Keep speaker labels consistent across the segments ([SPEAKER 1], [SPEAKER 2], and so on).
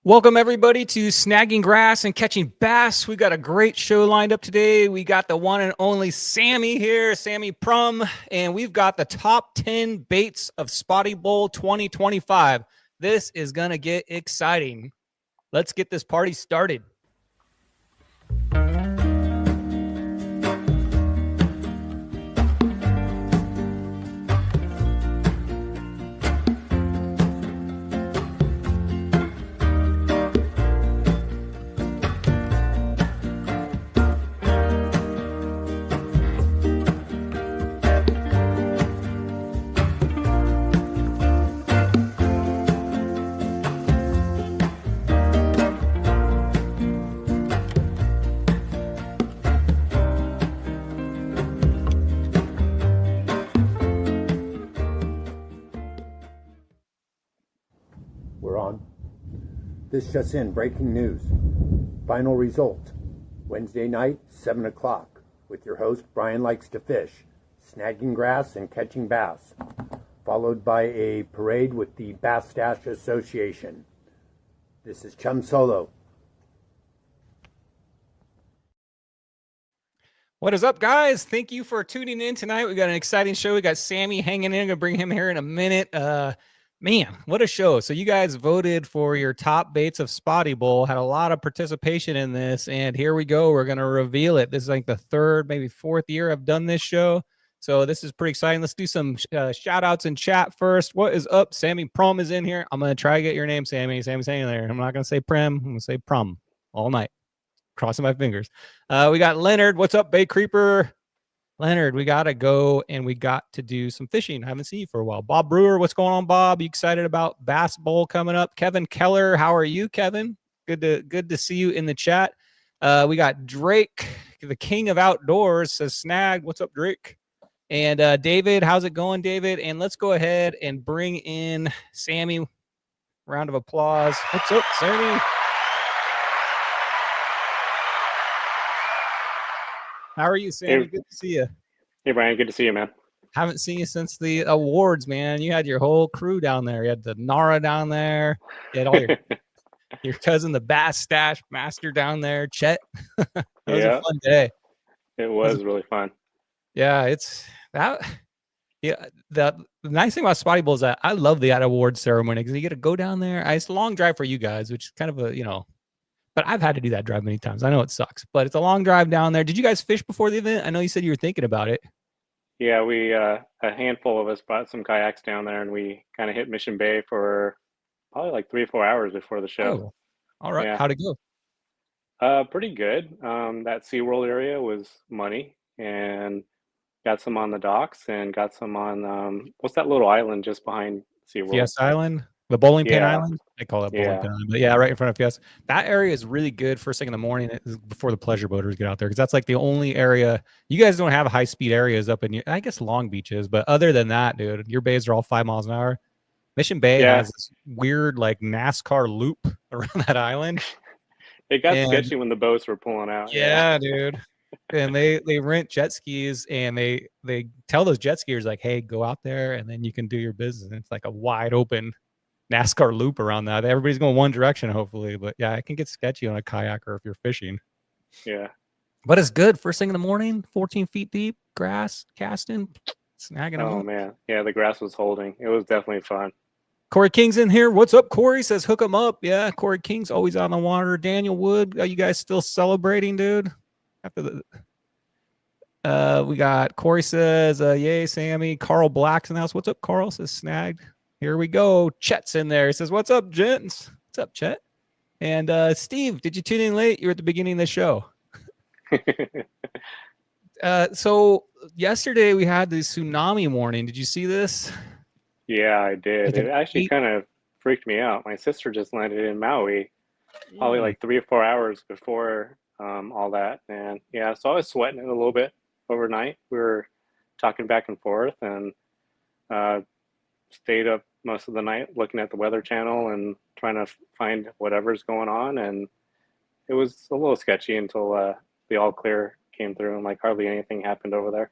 [SPEAKER 1] Welcome, everybody, to Snagging Grass and Catching Bass. We got a great show lined up today. We got the one and only Sammy here, Sammy Prum, and we've got the top 10 baits of Spotty Bowl 2025. This is going to get exciting. Let's get this party started.
[SPEAKER 2] We're on. This just in, breaking news. Final result. Wednesday night, 7 o'clock, with your host, Brian Likes to Fish, snagging grass and catching bass, followed by a parade with the Bass Stash Association. This is Chum Solo.
[SPEAKER 1] What is up, guys? Thank you for tuning in tonight. We got an exciting show. We got Sammy hanging in. I'm gonna bring him here in a minute. Man, what a show. So you guys voted for your top baits of Spotty Bowl, had a lot of participation in this, and here we go. We're going to reveal it. This is like the third, maybe fourth year I've done this show. So this is pretty exciting. Let's do some shout outs in chat first. What is up? Sammy Prum is in here. I'm going to try to get your name, Sammy. Sammy's hanging there. I'm not going to say Prim. I'm going to say Prum all night. Crossing my fingers. We got Leonard. What's up, Bay Creeper? Leonard, we got to go and we got to do some fishing. I haven't seen you for a while. Bob Brewer, what's going on, Bob? You excited about Bass Bowl coming up? Kevin Keller, how are you, Kevin? Good to see you in the chat. We got Drake, the king of outdoors, says Snag. What's up, Drake? And David, how's it going, David? And let's go ahead and bring in Sammy. Round of applause. What's up, Sammy? How are you, Sammy?
[SPEAKER 3] Hey,
[SPEAKER 1] good to see you.
[SPEAKER 3] Hey, Brian. Good to see you, man.
[SPEAKER 1] Haven't seen you since the awards, man. You had your whole crew down there. You had the Nara down there. You had all your cousin, the Bass Stash Master down there, Chet. That was a fun day.
[SPEAKER 3] It was really fun.
[SPEAKER 1] Yeah, it's that. Yeah, the nice thing about Spotty Bowl is that I love the award ceremony because you get to go down there. It's a long drive for you guys, which is kind of a, but I've had to do that drive many times. I know it sucks, but it's a long drive down there. Did you guys fish before the event? I know you said you were thinking about it.
[SPEAKER 3] Yeah, we a handful of us brought some kayaks down there, and we kind of hit Mission Bay for probably like 3 or 4 hours before the show.
[SPEAKER 1] Oh, all right.
[SPEAKER 3] Yeah.
[SPEAKER 1] How'd it go?
[SPEAKER 3] Pretty good. That SeaWorld area was money, and got some on the docks, and got some on what's that little island just behind SeaWorld?
[SPEAKER 1] Fiesta Island? The bowling pin
[SPEAKER 3] Yeah.
[SPEAKER 1] island? I call it bowling pin island. But yeah, right in front of Fiesta. That area is really good first thing in the morning before the pleasure boaters get out there because that's like the only area. You guys don't have high speed areas up in, I guess Long Beach is, but other than that, dude, your bays are all 5 miles an hour. Mission Bay has this weird like NASCAR loop around that island.
[SPEAKER 3] It got sketchy when the boats were pulling out.
[SPEAKER 1] Yeah, dude. And they rent jet skis and they tell those jet skiers like, hey, go out there and then you can do your business. And it's like a wide open NASCAR loop around that. Everybody's going one direction, hopefully. But yeah, it can get sketchy on a kayak or if you're fishing.
[SPEAKER 3] Yeah.
[SPEAKER 1] But it's good. First thing in the morning, 14 feet deep, grass, casting, snagging them.
[SPEAKER 3] Oh, man. Yeah, the grass was holding. It was definitely fun.
[SPEAKER 1] Corey King's in here. What's up, Corey? Says hook him up. Yeah, Corey King's always on the water. Daniel Wood, are you guys still celebrating, dude? After the we got Corey says, yay, Sammy. Carl Black's in the house. What's up, Carl? Says snagged. Here we go. Chet's in there. He says, what's up, gents? What's up, Chet? And Steve, did you tune in late? You were at the beginning of the show. So yesterday we had the tsunami warning. Did you see this?
[SPEAKER 3] Yeah, I did. It actually kind of freaked me out. My sister just landed in Maui probably like 3 or 4 hours before all that. And yeah, so I was sweating it a little bit overnight. We were talking back and forth and stayed up most of the night looking at the Weather Channel and trying to find whatever's going on. And it was a little sketchy until the all clear came through and like hardly anything happened over there.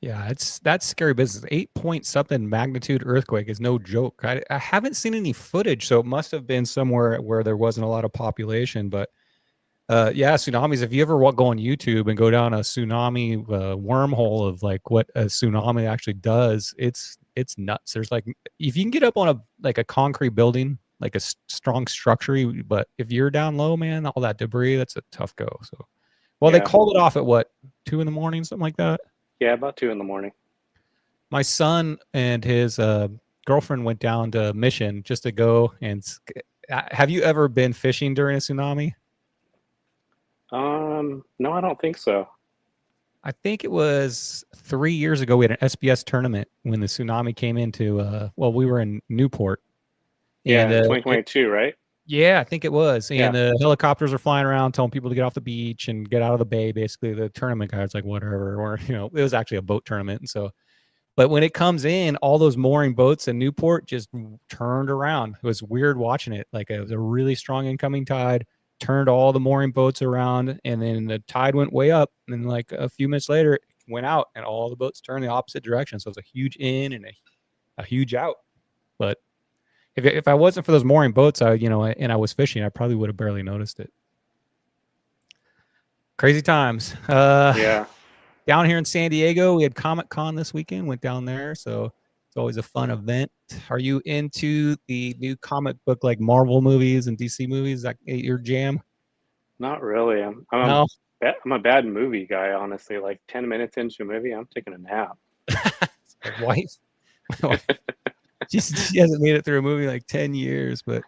[SPEAKER 1] Yeah, that's scary business. 8 point something magnitude earthquake is no joke. I haven't seen any footage, so it must have been somewhere where there wasn't a lot of population. But yeah, tsunamis. If you ever go on YouTube and go down a tsunami wormhole of like what a tsunami actually does, it's nuts. There's like if you can get up on a concrete building, like a strong structure, but if you're down low, man, all that debris, that's a tough go. So, well, they called it off at what 2 a.m, something like that.
[SPEAKER 3] Yeah, about 2 a.m.
[SPEAKER 1] My son and his girlfriend went down to Mission just to go and. Have you ever been fishing during a tsunami?
[SPEAKER 3] No, I don't think so.
[SPEAKER 1] I think it was 3 years ago. We had an SBS tournament when the tsunami came into. Well, we were in Newport.
[SPEAKER 3] Yeah, 2022, right?
[SPEAKER 1] Yeah, I think it was. And
[SPEAKER 3] Yeah.
[SPEAKER 1] the helicopters are flying around telling people to get off the beach and get out of the bay. Basically, the tournament guy was like, whatever. Or, it was actually a boat tournament. And so, but when it comes in, all those mooring boats in Newport just turned around. It was weird watching it. Like it was a really strong incoming tide, turned all the mooring boats around, and then the tide went way up. And then like a few minutes later, it went out and all the boats turned the opposite direction. So it was a huge in and a huge out. But if I wasn't for those mooring boats, and I was fishing, I probably would have barely noticed it. Crazy times.
[SPEAKER 3] Yeah.
[SPEAKER 1] Down here in San Diego, we had Comic-Con this weekend. Went down there, so it's always a fun event. Are you into the new comic book like Marvel movies and DC movies? Is that your jam?
[SPEAKER 3] Not really. I'm a bad movie guy, honestly. Like 10 minutes into a movie, I'm taking a nap.
[SPEAKER 1] Wife. She hasn't made it through a movie like 10 years, but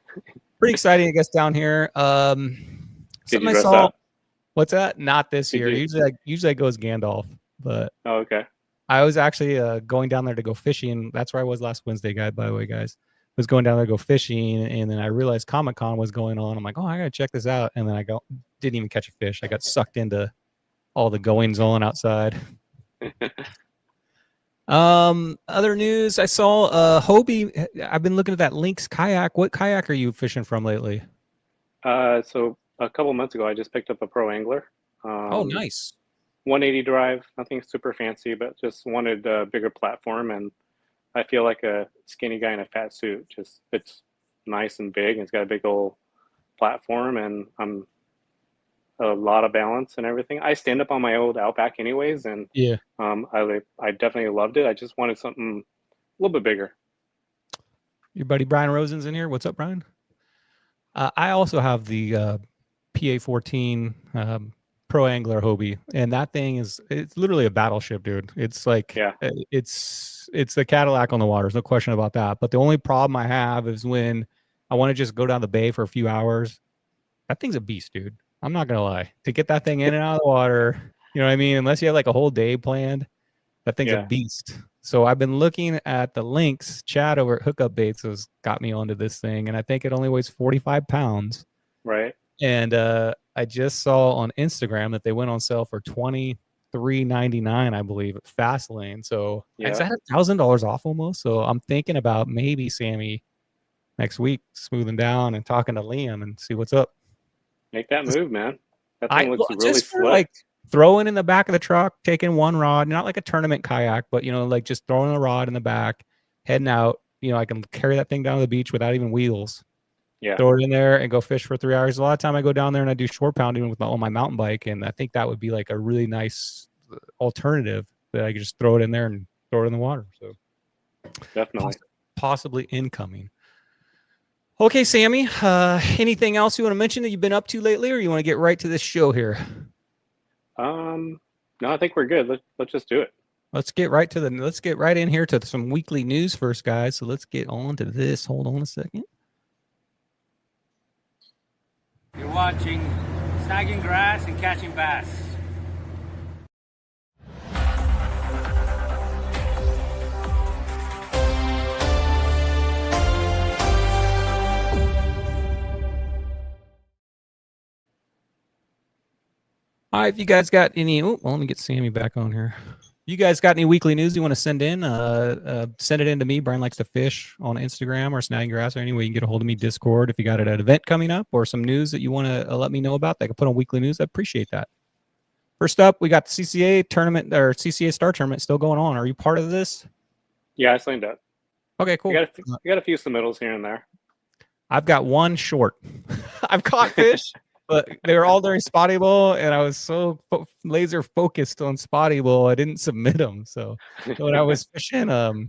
[SPEAKER 1] pretty exciting, I guess, down here.
[SPEAKER 3] Did you dress up?
[SPEAKER 1] What's that? Not this year. Usually I go as Gandalf, but
[SPEAKER 3] okay.
[SPEAKER 1] I was actually going down there to go fishing. That's where I was last Wednesday, by the way, guys. I was going down there to go fishing, and then I realized Comic-Con was going on. I'm like, oh, I gotta check this out. And then didn't even catch a fish. I got sucked into all the goings on outside. Other news, I saw Hobie. I've been looking at that Lynx kayak. What kayak are you fishing from lately?
[SPEAKER 3] So a couple months ago, I just picked up a Pro Angler.
[SPEAKER 1] Oh, nice.
[SPEAKER 3] 180 drive, nothing super fancy, but just wanted a bigger platform. And I feel like a skinny guy in a fat suit. Just it's nice and big. And it's got a big old platform, and I'm a lot of balance and everything. I stand up on my old Outback anyways, and
[SPEAKER 1] yeah,
[SPEAKER 3] I definitely loved it. I just wanted something a little bit bigger.
[SPEAKER 1] Your buddy Brian Rosen's in here. What's up, Brian? I also have the PA14 Pro Angler Hobie, and that thing it's literally a battleship, dude. It's like it's the Cadillac on the water. There's no question about that. But the only problem I have is when I want to just go down the bay for a few hours. That thing's a beast, dude. I'm not gonna lie. To get that thing in and out of the water, you know what I mean? Unless you have like a whole day planned, that thing's a beast. So I've been looking at the Lynx. Chad over at Hookup Baits has got me onto this thing, and I think it only weighs 45 pounds.
[SPEAKER 3] Right.
[SPEAKER 1] And I just saw on Instagram that they went on sale for $23.99, I believe, at Fastlane. So it's at $1,000 off almost. So I'm thinking about maybe Sammy next week smoothing down and talking to Liam and see what's up.
[SPEAKER 3] Make that move, man. That thing looks really slick.
[SPEAKER 1] Like throwing in the back of the truck, taking one rod, not like a tournament kayak, but like just throwing a rod in the back, heading out. I can carry that thing down to the beach without even wheels.
[SPEAKER 3] Yeah.
[SPEAKER 1] Throw it in there and go fish for 3 hours. A lot of time I go down there and I do shore pounding on my mountain bike, and I think that would be like a really nice alternative that I could just throw it in there and throw it in the water. So
[SPEAKER 3] definitely,
[SPEAKER 1] possibly incoming. Okay, Sammy, anything else you want to mention that you've been up to lately, or you want to get right to this show here?
[SPEAKER 3] No, I think we're good. Let's just do it.
[SPEAKER 1] Let's get right in here to some weekly news first, guys. So let's get on to this. Hold on a second.
[SPEAKER 4] You're watching Snagging Grass and Catching Bass.
[SPEAKER 1] All right, if you guys got any, well, let me get Sammy back on here. You guys got any weekly news you want to send in? Send it in to me. Brian Likes to Fish on Instagram or Snagging Grass, or any way you can get a hold of me. Discord. If you got an event coming up or some news that you want to let me know about, that I can put on weekly news. I appreciate that. First up, we got the CCA tournament or CCA Star Tournament still going on. Are you part of this?
[SPEAKER 3] Yeah, I signed up.
[SPEAKER 1] Okay, cool.
[SPEAKER 3] You got a few submittals here and there.
[SPEAKER 1] I've got one short. I've caught fish, but they were all during Spotty Bowl, and I was so laser focused on Spotty Bowl, I didn't submit them. So when I was fishing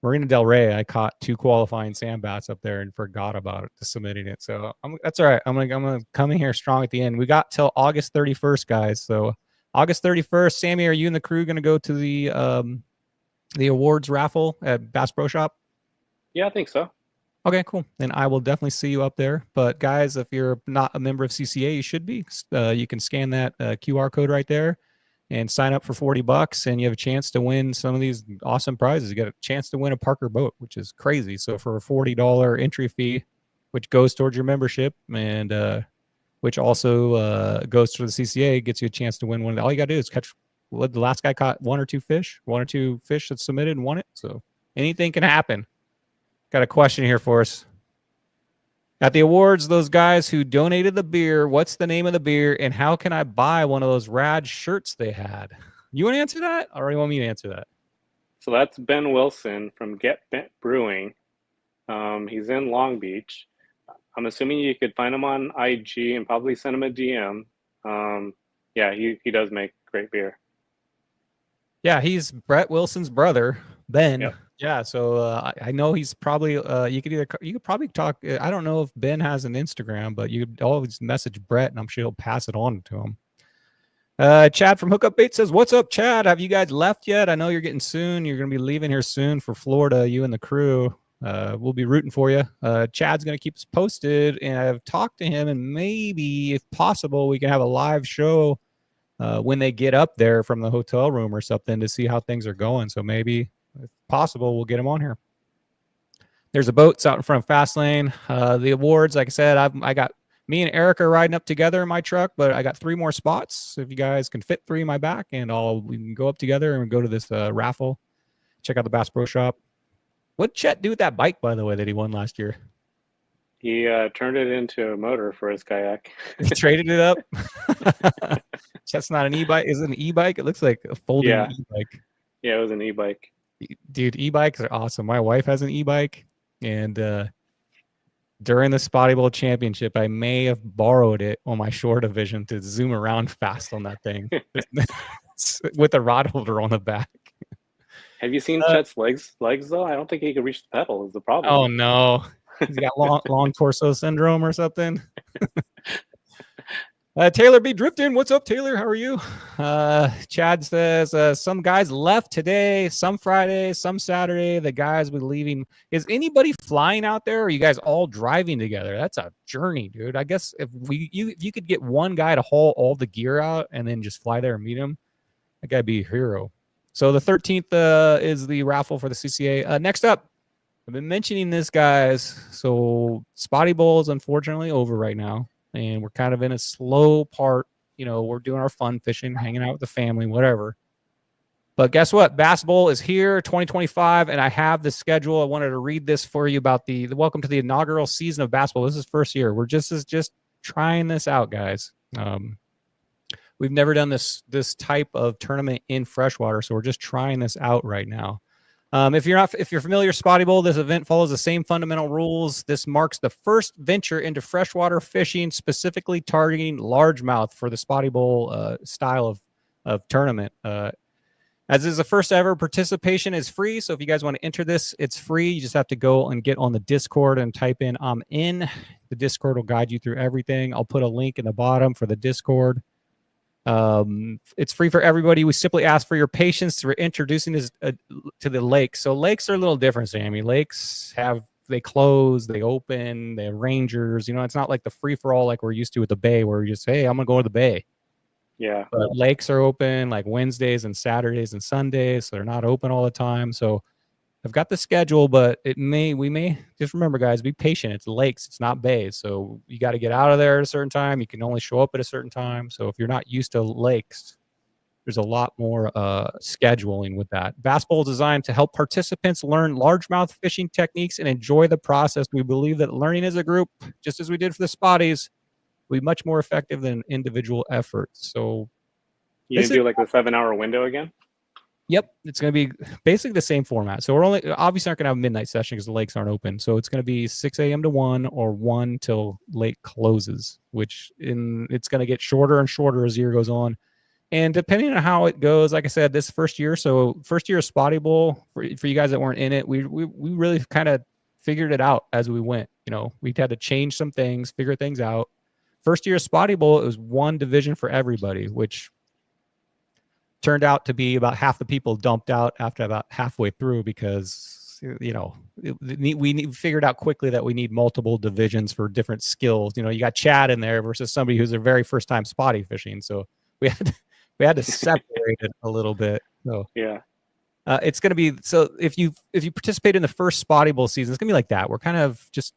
[SPEAKER 1] Marina Del Rey, I caught 2 qualifying sand bats up there and forgot about it, submitting it. So that's all right. I'm gonna come in here strong at the end. We got till August 31st, guys. So August 31st, Sammy, are you and the crew gonna go to the awards raffle at Bass Pro Shop?
[SPEAKER 3] Yeah, I think so.
[SPEAKER 1] Okay, cool. Then I will definitely see you up there. But guys, if you're not a member of CCA, you should be. You can scan that QR code right there and sign up for $40, and you have a chance to win some of these awesome prizes. You get a chance to win a Parker boat, which is crazy. So for a $40 entry fee, which goes towards your membership, and which also goes to the CCA, gets you a chance to win one. All you got to do is catch. Well, the last guy caught 1 or 2 fish that submitted and won it. So anything can happen. Got a question here for us. At the awards, those guys who donated the beer, what's the name of the beer, and how can I buy one of those rad shirts they had? You want to answer that, or you want me to answer that?
[SPEAKER 3] So that's Ben Wilson from Get Bent Brewing. He's in Long Beach. I'm assuming you could find him on IG and probably send him a DM. Yeah, he does make great beer.
[SPEAKER 1] Yeah, he's Brett Wilson's brother, Ben.
[SPEAKER 3] Yep.
[SPEAKER 1] Yeah, so I know he's probably you could probably talk. I don't know if Ben has an Instagram, but you could always message Brett, and I'm sure he'll pass it on to him. Chad from Hookup Bait says, "What's up, Chad? Have you guys left yet? I know you're getting soon. You're going to be leaving here soon for Florida. You and the crew. We'll be rooting for you. Chad's going to keep us posted, and I've talked to him, and maybe if possible, we can have a live show when they get up there from the hotel room or something to see how things are going. So maybe, if possible, we'll get him on here. There's a boat out in front of Fast Lane. The awards, like I said, I got me and Eric are riding up together in my truck, but I got 3 more spots. If you guys can fit 3 in my back, and we can go up together and go to this raffle. Check out the Bass Pro Shop. What'd Chet do with that bike, by the way, that he won last year?
[SPEAKER 3] He turned it into a motor for his kayak.
[SPEAKER 1] He traded it up. Chet's not an e-bike. Is it an e-bike? It looks like a folding e-bike.
[SPEAKER 3] Yeah, it was an e-bike.
[SPEAKER 1] Dude, e-bikes are awesome. My wife has an e-bike, and during the Spotty Bowl Championship, I may have borrowed it on my shore division to zoom around fast on that thing with a rod holder on the back.
[SPEAKER 3] Have you seen Chet's legs though? I don't think he could reach the pedal is the problem.
[SPEAKER 1] Oh no. He's got long torso syndrome or something. Taylor B. Drifting. What's up, Taylor? How are you? Chad says some guys left today, some Friday, some Saturday. The guys will be leaving. Is anybody flying out there, or are you guys all driving together? That's a journey, dude. I guess if you could get one guy to haul all the gear out and then just fly there and meet him, that guy'd be a hero. So the 13th is the raffle for the CCA. Next up, I've been mentioning this, guys. So Spotty Bowl is unfortunately over right now, and we're kind of in a slow part. You know, we're doing our fun fishing, hanging out with the family, whatever. But guess what? Bass Bowl is here, 2025, and I have the schedule. I wanted to read this for you about the welcome to the inaugural season of Bass Bowl. This is first year. We're just trying this out, guys. We've never done this type of tournament in freshwater, so we're just trying this out right now. If you're familiar with Spotty Bowl, this event follows the same fundamental rules. This marks the first venture into freshwater fishing, specifically targeting largemouth for the Spotty Bowl style of tournament. As is the first ever, participation is free. So if you guys want to enter this, it's free. You just have to go and get on the Discord and type in "I'm in." The Discord will guide you through everything. I'll put a link in the bottom for the Discord. It's free for everybody. We simply ask for your patience to introducing this to the lakes. So lakes are a little different, Sammy. Lakes they close, they open, they have rangers. You know, it's not like the free for all like we're used to with the bay, where you just say, "Hey, I'm gonna go to the bay."
[SPEAKER 3] Yeah.
[SPEAKER 1] But lakes are open like Wednesdays and Saturdays and Sundays, so they're not open all the time. So I've got the schedule, but we may just remember, guys, be patient. It's lakes, it's not bays. So you got to get out of there at a certain time. You can only show up at a certain time. So if you're not used to lakes, there's a lot more scheduling with that. Bass Bowl is designed to help participants learn largemouth fishing techniques and enjoy the process. We believe that learning as a group, just as we did for the Spotties, will be much more effective than individual efforts. So
[SPEAKER 3] You gonna do like the 7-hour window again?
[SPEAKER 1] Yep, it's going to be basically the same format. So we're obviously not going to have a midnight session because the lakes aren't open. So it's going to be 6 a.m. to 1 or 1 till lake closes, it's going to get shorter and shorter as the year goes on. And depending on how it goes, like I said, this first year of Spotty Bowl, for you guys that weren't in it, we really kind of figured it out as we went. We had to change some things, figure things out. First year of Spotty Bowl, it was one division for everybody, which turned out to be about half the people dumped out after about halfway through because, we figured out quickly that we need multiple divisions for different skills. You got Chad in there versus somebody who's their very first time spotty fishing. So we had to separate it a little bit. So
[SPEAKER 3] yeah,
[SPEAKER 1] it's going to be, so if you participate in the first Spotty Bowl season, it's going to be like that. We're kind of just,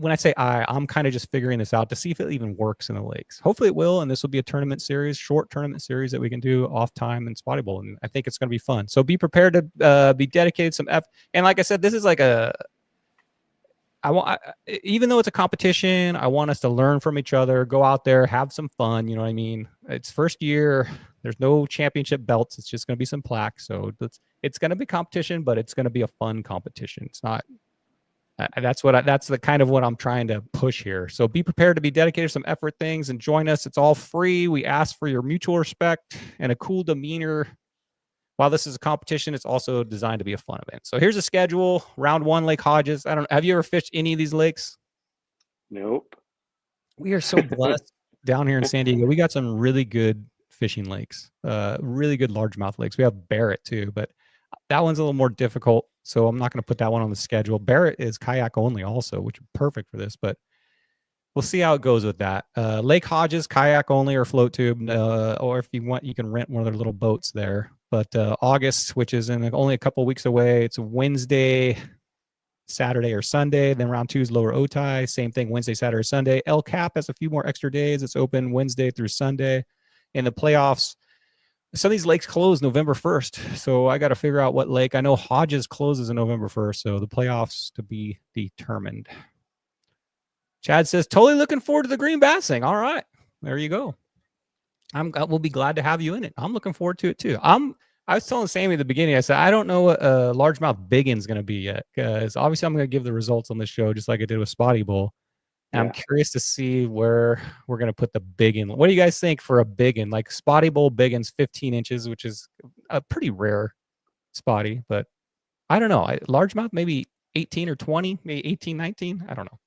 [SPEAKER 1] when I say I'm kind of just figuring this out to see if it even works in the lakes. Hopefully it will, and this will be a tournament series, short tournament series that we can do off time in Spotty Bowl, and I think it's going to be fun. So be prepared to be dedicated some and like I said, this is like even though it's a competition, I want us to learn from each other, go out there, have some fun. You know what I mean? It's first year. There's no championship belts. It's just going to be some plaques. So it's going to be competition, but it's going to be a fun competition. It's not. That's the kind of what I'm trying to push here. So be prepared to be dedicated to some effort things and join us. It's all free. We ask for your mutual respect and a cool demeanor. While this is a competition, it's also designed to be a fun event. So here's a schedule. Round 1, Lake Hodges. Have you ever fished any of these lakes?
[SPEAKER 3] Nope.
[SPEAKER 1] We are so blessed down here in San Diego. We got some really good fishing lakes, really good largemouth lakes. We have Barrett too, but that one's a little more difficult. So I'm not going to put that one on the schedule. Barrett is kayak only also, which is perfect for this, but we'll see how it goes with that. Lake Hodges, kayak only or float tube, or if you want, you can rent one of their little boats there. But August, which is in only a couple weeks away, it's Wednesday, Saturday, or Sunday. Then round 2 is Lower Otay. Same thing, Wednesday, Saturday, Sunday. El Cap has a few more extra days. It's open Wednesday through Sunday. In the playoffs, some of these lakes close November 1st. So I got to figure out what lake. I know Hodges closes on November 1st. So the playoffs to be determined. Chad says, totally looking forward to the green bassing. All right. There you go. We'll be glad to have you in it. I'm looking forward to it too. I was telling Sammy at the beginning, I said, I don't know what a largemouth biggin's going to be yet. Because obviously I'm going to give the results on this show just like I did with Spotty Bowl. And I'm curious to see where we're going to put the biggin. What do you guys think for a biggin? Like Spotty Bowl biggin's 15 inches, which is a pretty rare spotty, but I don't know. Largemouth, maybe 18 or 20, maybe 18, 19. I don't know.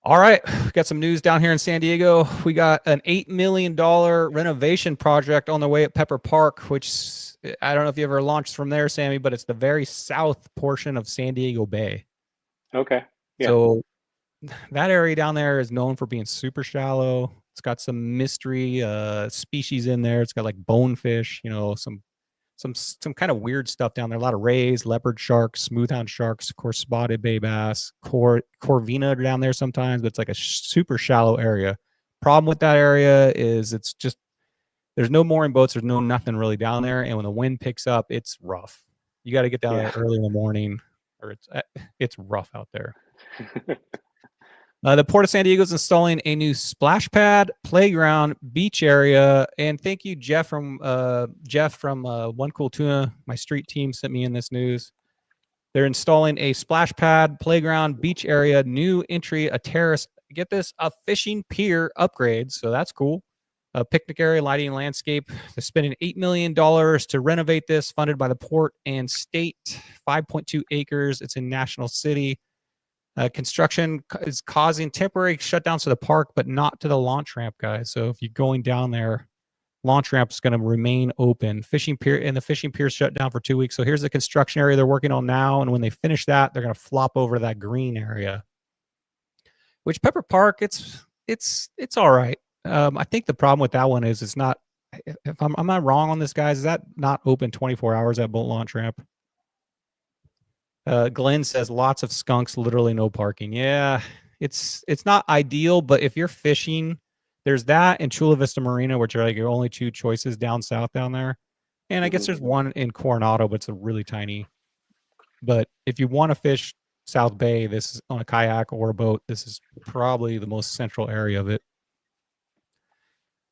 [SPEAKER 1] All right. We got some news down here in San Diego. We got an $8 million renovation project on the way at Pepper Park, which I don't know if you ever launched from there, Sammy, but it's the very south portion of San Diego Bay.
[SPEAKER 3] Okay. Yeah.
[SPEAKER 1] So that area down there is known for being super shallow. It's got some mystery species in there. It's got like bonefish, some kind of weird stuff down there. A lot of rays, leopard sharks, smoothhound sharks, of course, spotted bay bass, corvina down there sometimes, but it's like a super shallow area. Problem with that area is it's just, there's no mooring boats. There's nothing really down there. And when the wind picks up, it's rough. You got to get down there early in the morning or it's rough out there. The Port of San Diego is installing a new splash pad, playground, beach area, and thank you, Jeff from One Cool Tuna. My street team sent me in this news. They're installing a splash pad, playground, beach area, new entry, a terrace. Get this, a fishing pier upgrade. So that's cool. A picnic area, lighting, and landscape. They're spending $8 million to renovate this, funded by the port and state. 5.2 acres. It's in National City. Construction is causing temporary shutdowns to the park, but not to the launch ramp, guys. So if you're going down there, launch ramp is going to remain open. Fishing pier shut down for 2 weeks. So here's the construction area they're working on now, and when they finish that, they're going to flop over to that green area. Which Pepper Park, it's all right. I think the problem with that one is it's not. If I'm not wrong on this, guys, is that not open 24 hours at boat launch ramp? Glenn says lots of skunks, literally no parking. Yeah, it's not ideal, but if you're fishing, there's that and Chula Vista Marina, which are like your only 2 choices down south down there. And I guess there's one in Coronado, but it's a really tiny. But if you want to fish South Bay, this is on a kayak or a boat. This is probably the most central area of it.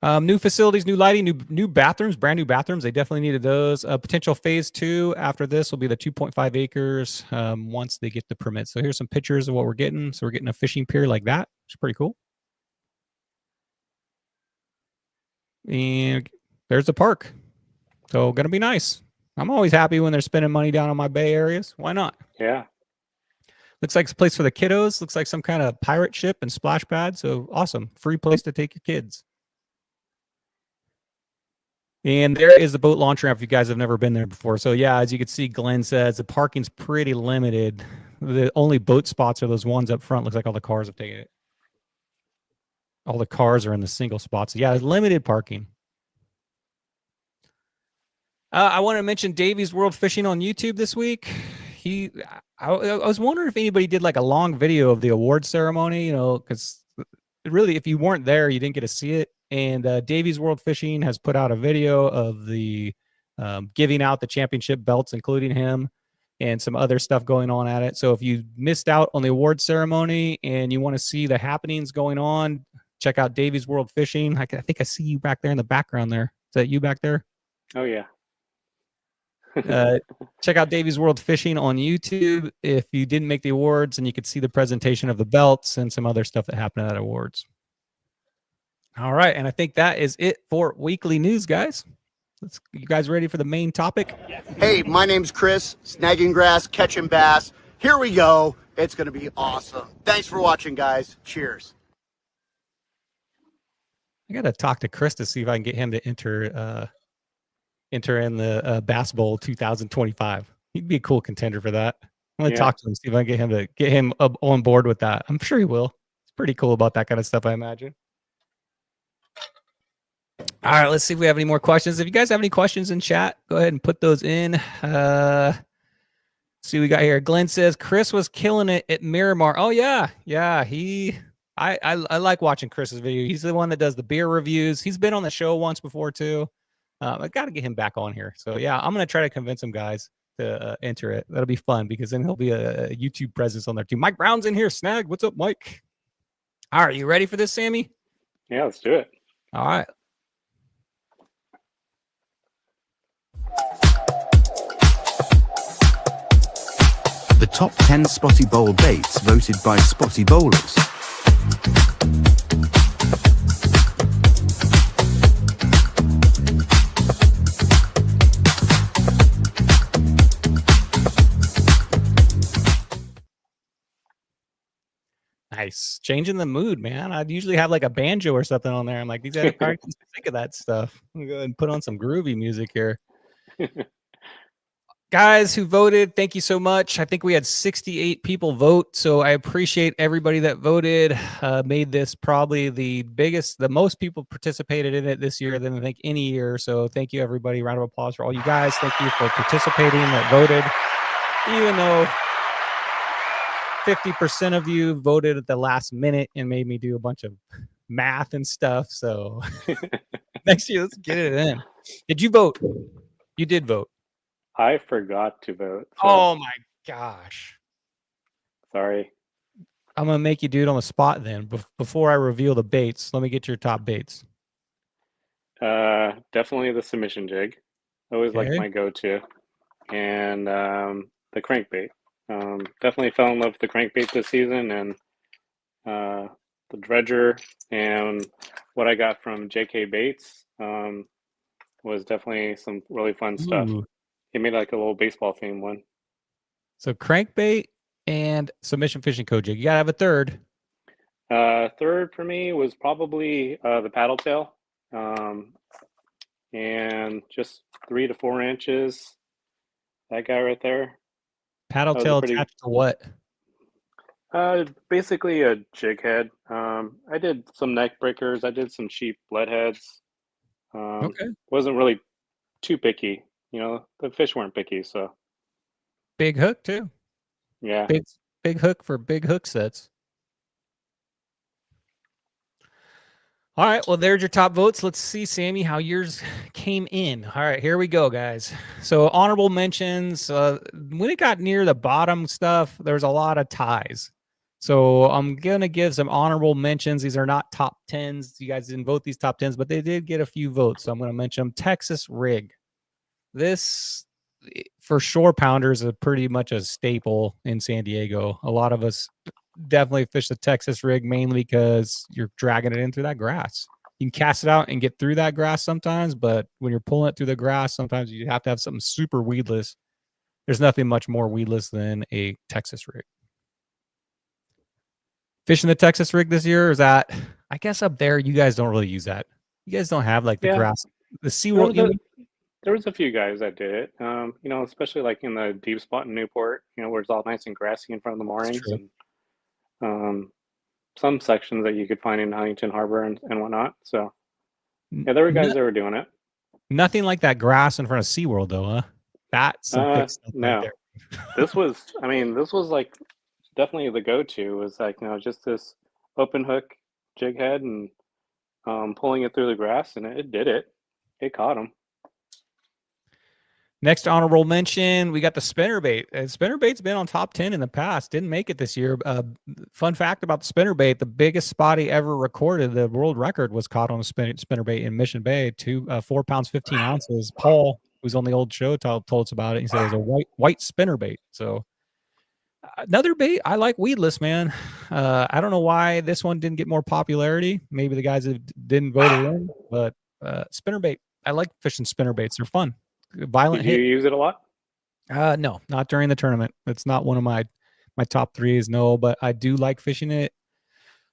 [SPEAKER 1] New facilities, new lighting, new bathrooms, brand new bathrooms. They definitely needed those. Potential phase 2 after this will be the 2.5 acres once they get the permit. So here's some pictures of what we're getting. So we're getting a fishing pier like that. It's pretty cool. And there's the park. So going to be nice. I'm always happy when they're spending money down on my Bay areas. Why not?
[SPEAKER 3] Yeah.
[SPEAKER 1] Looks like a place for the kiddos. Looks like some kind of pirate ship and splash pad. So awesome. Free place to take your kids. And there is the boat launch ramp if you guys have never been there before. So yeah, as you can see, Glenn says the parking's pretty limited. The only boat spots are those ones up front. Looks like all the cars have taken it. All the cars are in the single spots. So yeah, limited parking. I want to mention Davy's World Fishing on YouTube this week. I was wondering if anybody did like a long video of the award ceremony, you know, because really, if you weren't there, you didn't get to see it. And Davy's World Fishing has put out a video of the giving out the championship belts, including him, and some other stuff going on at it. So if you missed out on the award ceremony and you want to see the happenings going on, check out Davy's World Fishing. I think I see you back there in the background there. Is that you back there?
[SPEAKER 3] Oh, yeah.
[SPEAKER 1] Check out Davy's World Fishing on YouTube if you didn't make the awards, and you could see the presentation of the belts and some other stuff that happened at awards. All right, and I think that is it for weekly news, guys. You guys ready for the main topic?
[SPEAKER 5] Hey, my name's Chris, snagging grass, catching bass. Here we go. It's going to be awesome. Thanks for watching, guys. Cheers.
[SPEAKER 1] I got to talk to Chris to see if I can get him to enter in the Bass Bowl 2025. He'd be a cool contender for that. I'm going to talk to him, see if I can get him on board with that. I'm sure he will. It's pretty cool about that kind of stuff, I imagine. All right, let's see if we have any more questions. If you guys have any questions in chat, go ahead and put those in. See what we got here. Glenn says Chris was killing it at Miramar. Oh yeah. I like watching Chris's video. He's the one that does the beer reviews. He's been on the show once before too. I got to get him back on here. So yeah, I'm gonna try to convince him guys to enter it. That'll be fun because then he'll be a YouTube presence on there too. Mike Brown's in here. Snag, what's up, Mike? All right, you ready for this, Sammy?
[SPEAKER 3] Yeah, let's do it.
[SPEAKER 1] All right.
[SPEAKER 6] The top 10 Spotty Bowl baits voted by Spotty Bowlers.
[SPEAKER 1] Nice. Changing the mood, man. I'd usually have like a banjo or something on there. I'm like, these guys probably can think of that stuff. I'm going to go ahead and put on some groovy music here. Guys who voted, thank you so much. I think we had 68 people vote, so I appreciate everybody that voted. Made this probably the most people participated in it this year than I think any year. So thank you, everybody. Round of applause for all you guys. Thank you for participating that voted. Even though 50% of you voted at the last minute and made me do a bunch of math and stuff. So next year, let's get it in. Did you vote? You did vote.
[SPEAKER 3] I forgot to vote. So.
[SPEAKER 1] Oh my gosh.
[SPEAKER 3] Sorry.
[SPEAKER 1] I'm going to make you do it on the spot then. Before I reveal the baits, let me get your top baits.
[SPEAKER 3] Definitely the submission jig. Always like my go-to. And the crankbait. Definitely fell in love with the crankbait this season, and the dredger and what I got from JK Baits was definitely some really fun stuff. He made like a little baseball themed one.
[SPEAKER 1] So crankbait and submission fishing code jig. You gotta have a third.
[SPEAKER 3] Third for me was probably the paddle tail, and just 3 to 4 inches. That guy right there.
[SPEAKER 1] Paddle tail attached to what?
[SPEAKER 3] Basically a jig head. I did some neck breakers. I did some cheap lead heads. Wasn't really too picky. You know, the fish weren't picky, so.
[SPEAKER 1] Big hook too.
[SPEAKER 3] Yeah.
[SPEAKER 1] Big hook for big hook sets. All right, well, there's your top votes. Let's see, Sammy, how yours came in. All right, here we go, guys. So honorable mentions. When it got near the bottom stuff, there was a lot of ties. So I'm going to give some honorable mentions. These are not top 10s. You guys didn't vote these top 10s, but they did get a few votes. So I'm going to mention them. Texas rig. This, for shore pounders, is pretty much a staple in San Diego. A lot of us definitely fish the Texas rig, mainly because you're dragging it in through that grass. You can cast it out and get through that grass sometimes, but when you're pulling it through the grass, sometimes you have to have something super weedless. There's nothing much more weedless than a Texas rig. Fishing the Texas rig this year, is that, I guess up there, you guys don't really use that. You guys don't have like the grass, the SeaWorld.
[SPEAKER 3] There was a few guys that did it, especially like in the deep spot in Newport, where it's all nice and grassy in front of the moorings, and some sections that you could find in Huntington Harbor and whatnot. So yeah, there were guys that were doing it.
[SPEAKER 1] Nothing like that grass in front of SeaWorld though, huh? That's some thick stuff right there.
[SPEAKER 3] this was like definitely the go-to. Was like, just this open hook jig head and pulling it through the grass, and it did it. It caught them.
[SPEAKER 1] Next honorable mention, we got the spinnerbait. Spinnerbait's been on top 10 in the past. Didn't make it this year. Fun fact about the spinnerbait, the biggest spotty ever recorded, the world record, was caught on a spinnerbait in Mission Bay, 4 pounds, 15 ounces. Paul, who's on the old show, told us about it. He said it was a white spinnerbait. So another bait, I like weedless, man. I don't know why this one didn't get more popularity. Maybe the guys that didn't vote it in, but spinnerbait, I like fishing spinnerbaits. They're fun. Violent
[SPEAKER 3] hit. Did you use it a lot?
[SPEAKER 1] No, not during the tournament. It's not one of my top threes, no, but I do like fishing it.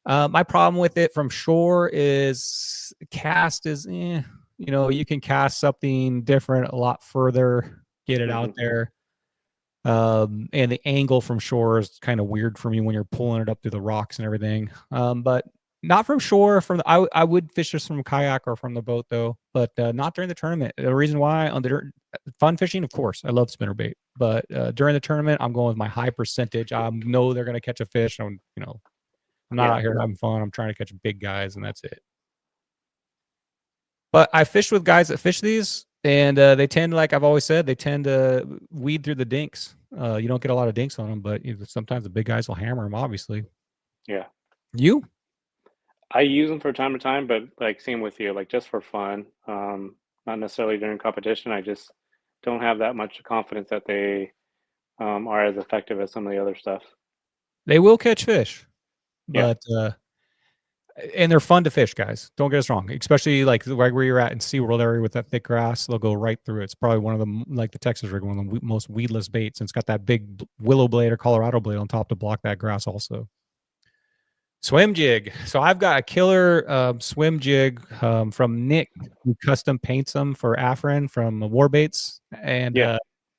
[SPEAKER 1] My problem with it from shore is cast is, you can cast something different a lot further, get it out there. And the angle from shore is kind of weird for me when you're pulling it up through the rocks and everything. But not from shore. I would fish this from a kayak or from the boat though, but not during the tournament. The reason why, on the fun fishing, of course, I love spinnerbait, but during the tournament, I'm going with my high percentage. I know they're going to catch a fish. I'm not out here having fun. I'm trying to catch big guys, and that's it. But I fish with guys that fish these, and they tend, like I've always said, they tend to weed through the dinks. You don't get a lot of dinks on them, but sometimes the big guys will hammer them, obviously.
[SPEAKER 3] Yeah.
[SPEAKER 1] You?
[SPEAKER 3] I use them from time to time, but like same with you, like just for fun, not necessarily during competition. I just don't have that much confidence that they are as effective as some of the other stuff.
[SPEAKER 1] They will catch fish, but and they're fun to fish, guys. Don't get us wrong, especially like right where you're at in SeaWorld area with that thick grass. They'll go right through it. It's probably one of the, like the Texas rig, one of the most weedless baits, and it's got that big willow blade or Colorado blade on top to block that grass also. Swim jig. So I've got a killer swim jig from Nick, who custom paints them for Afrin from War Baits, and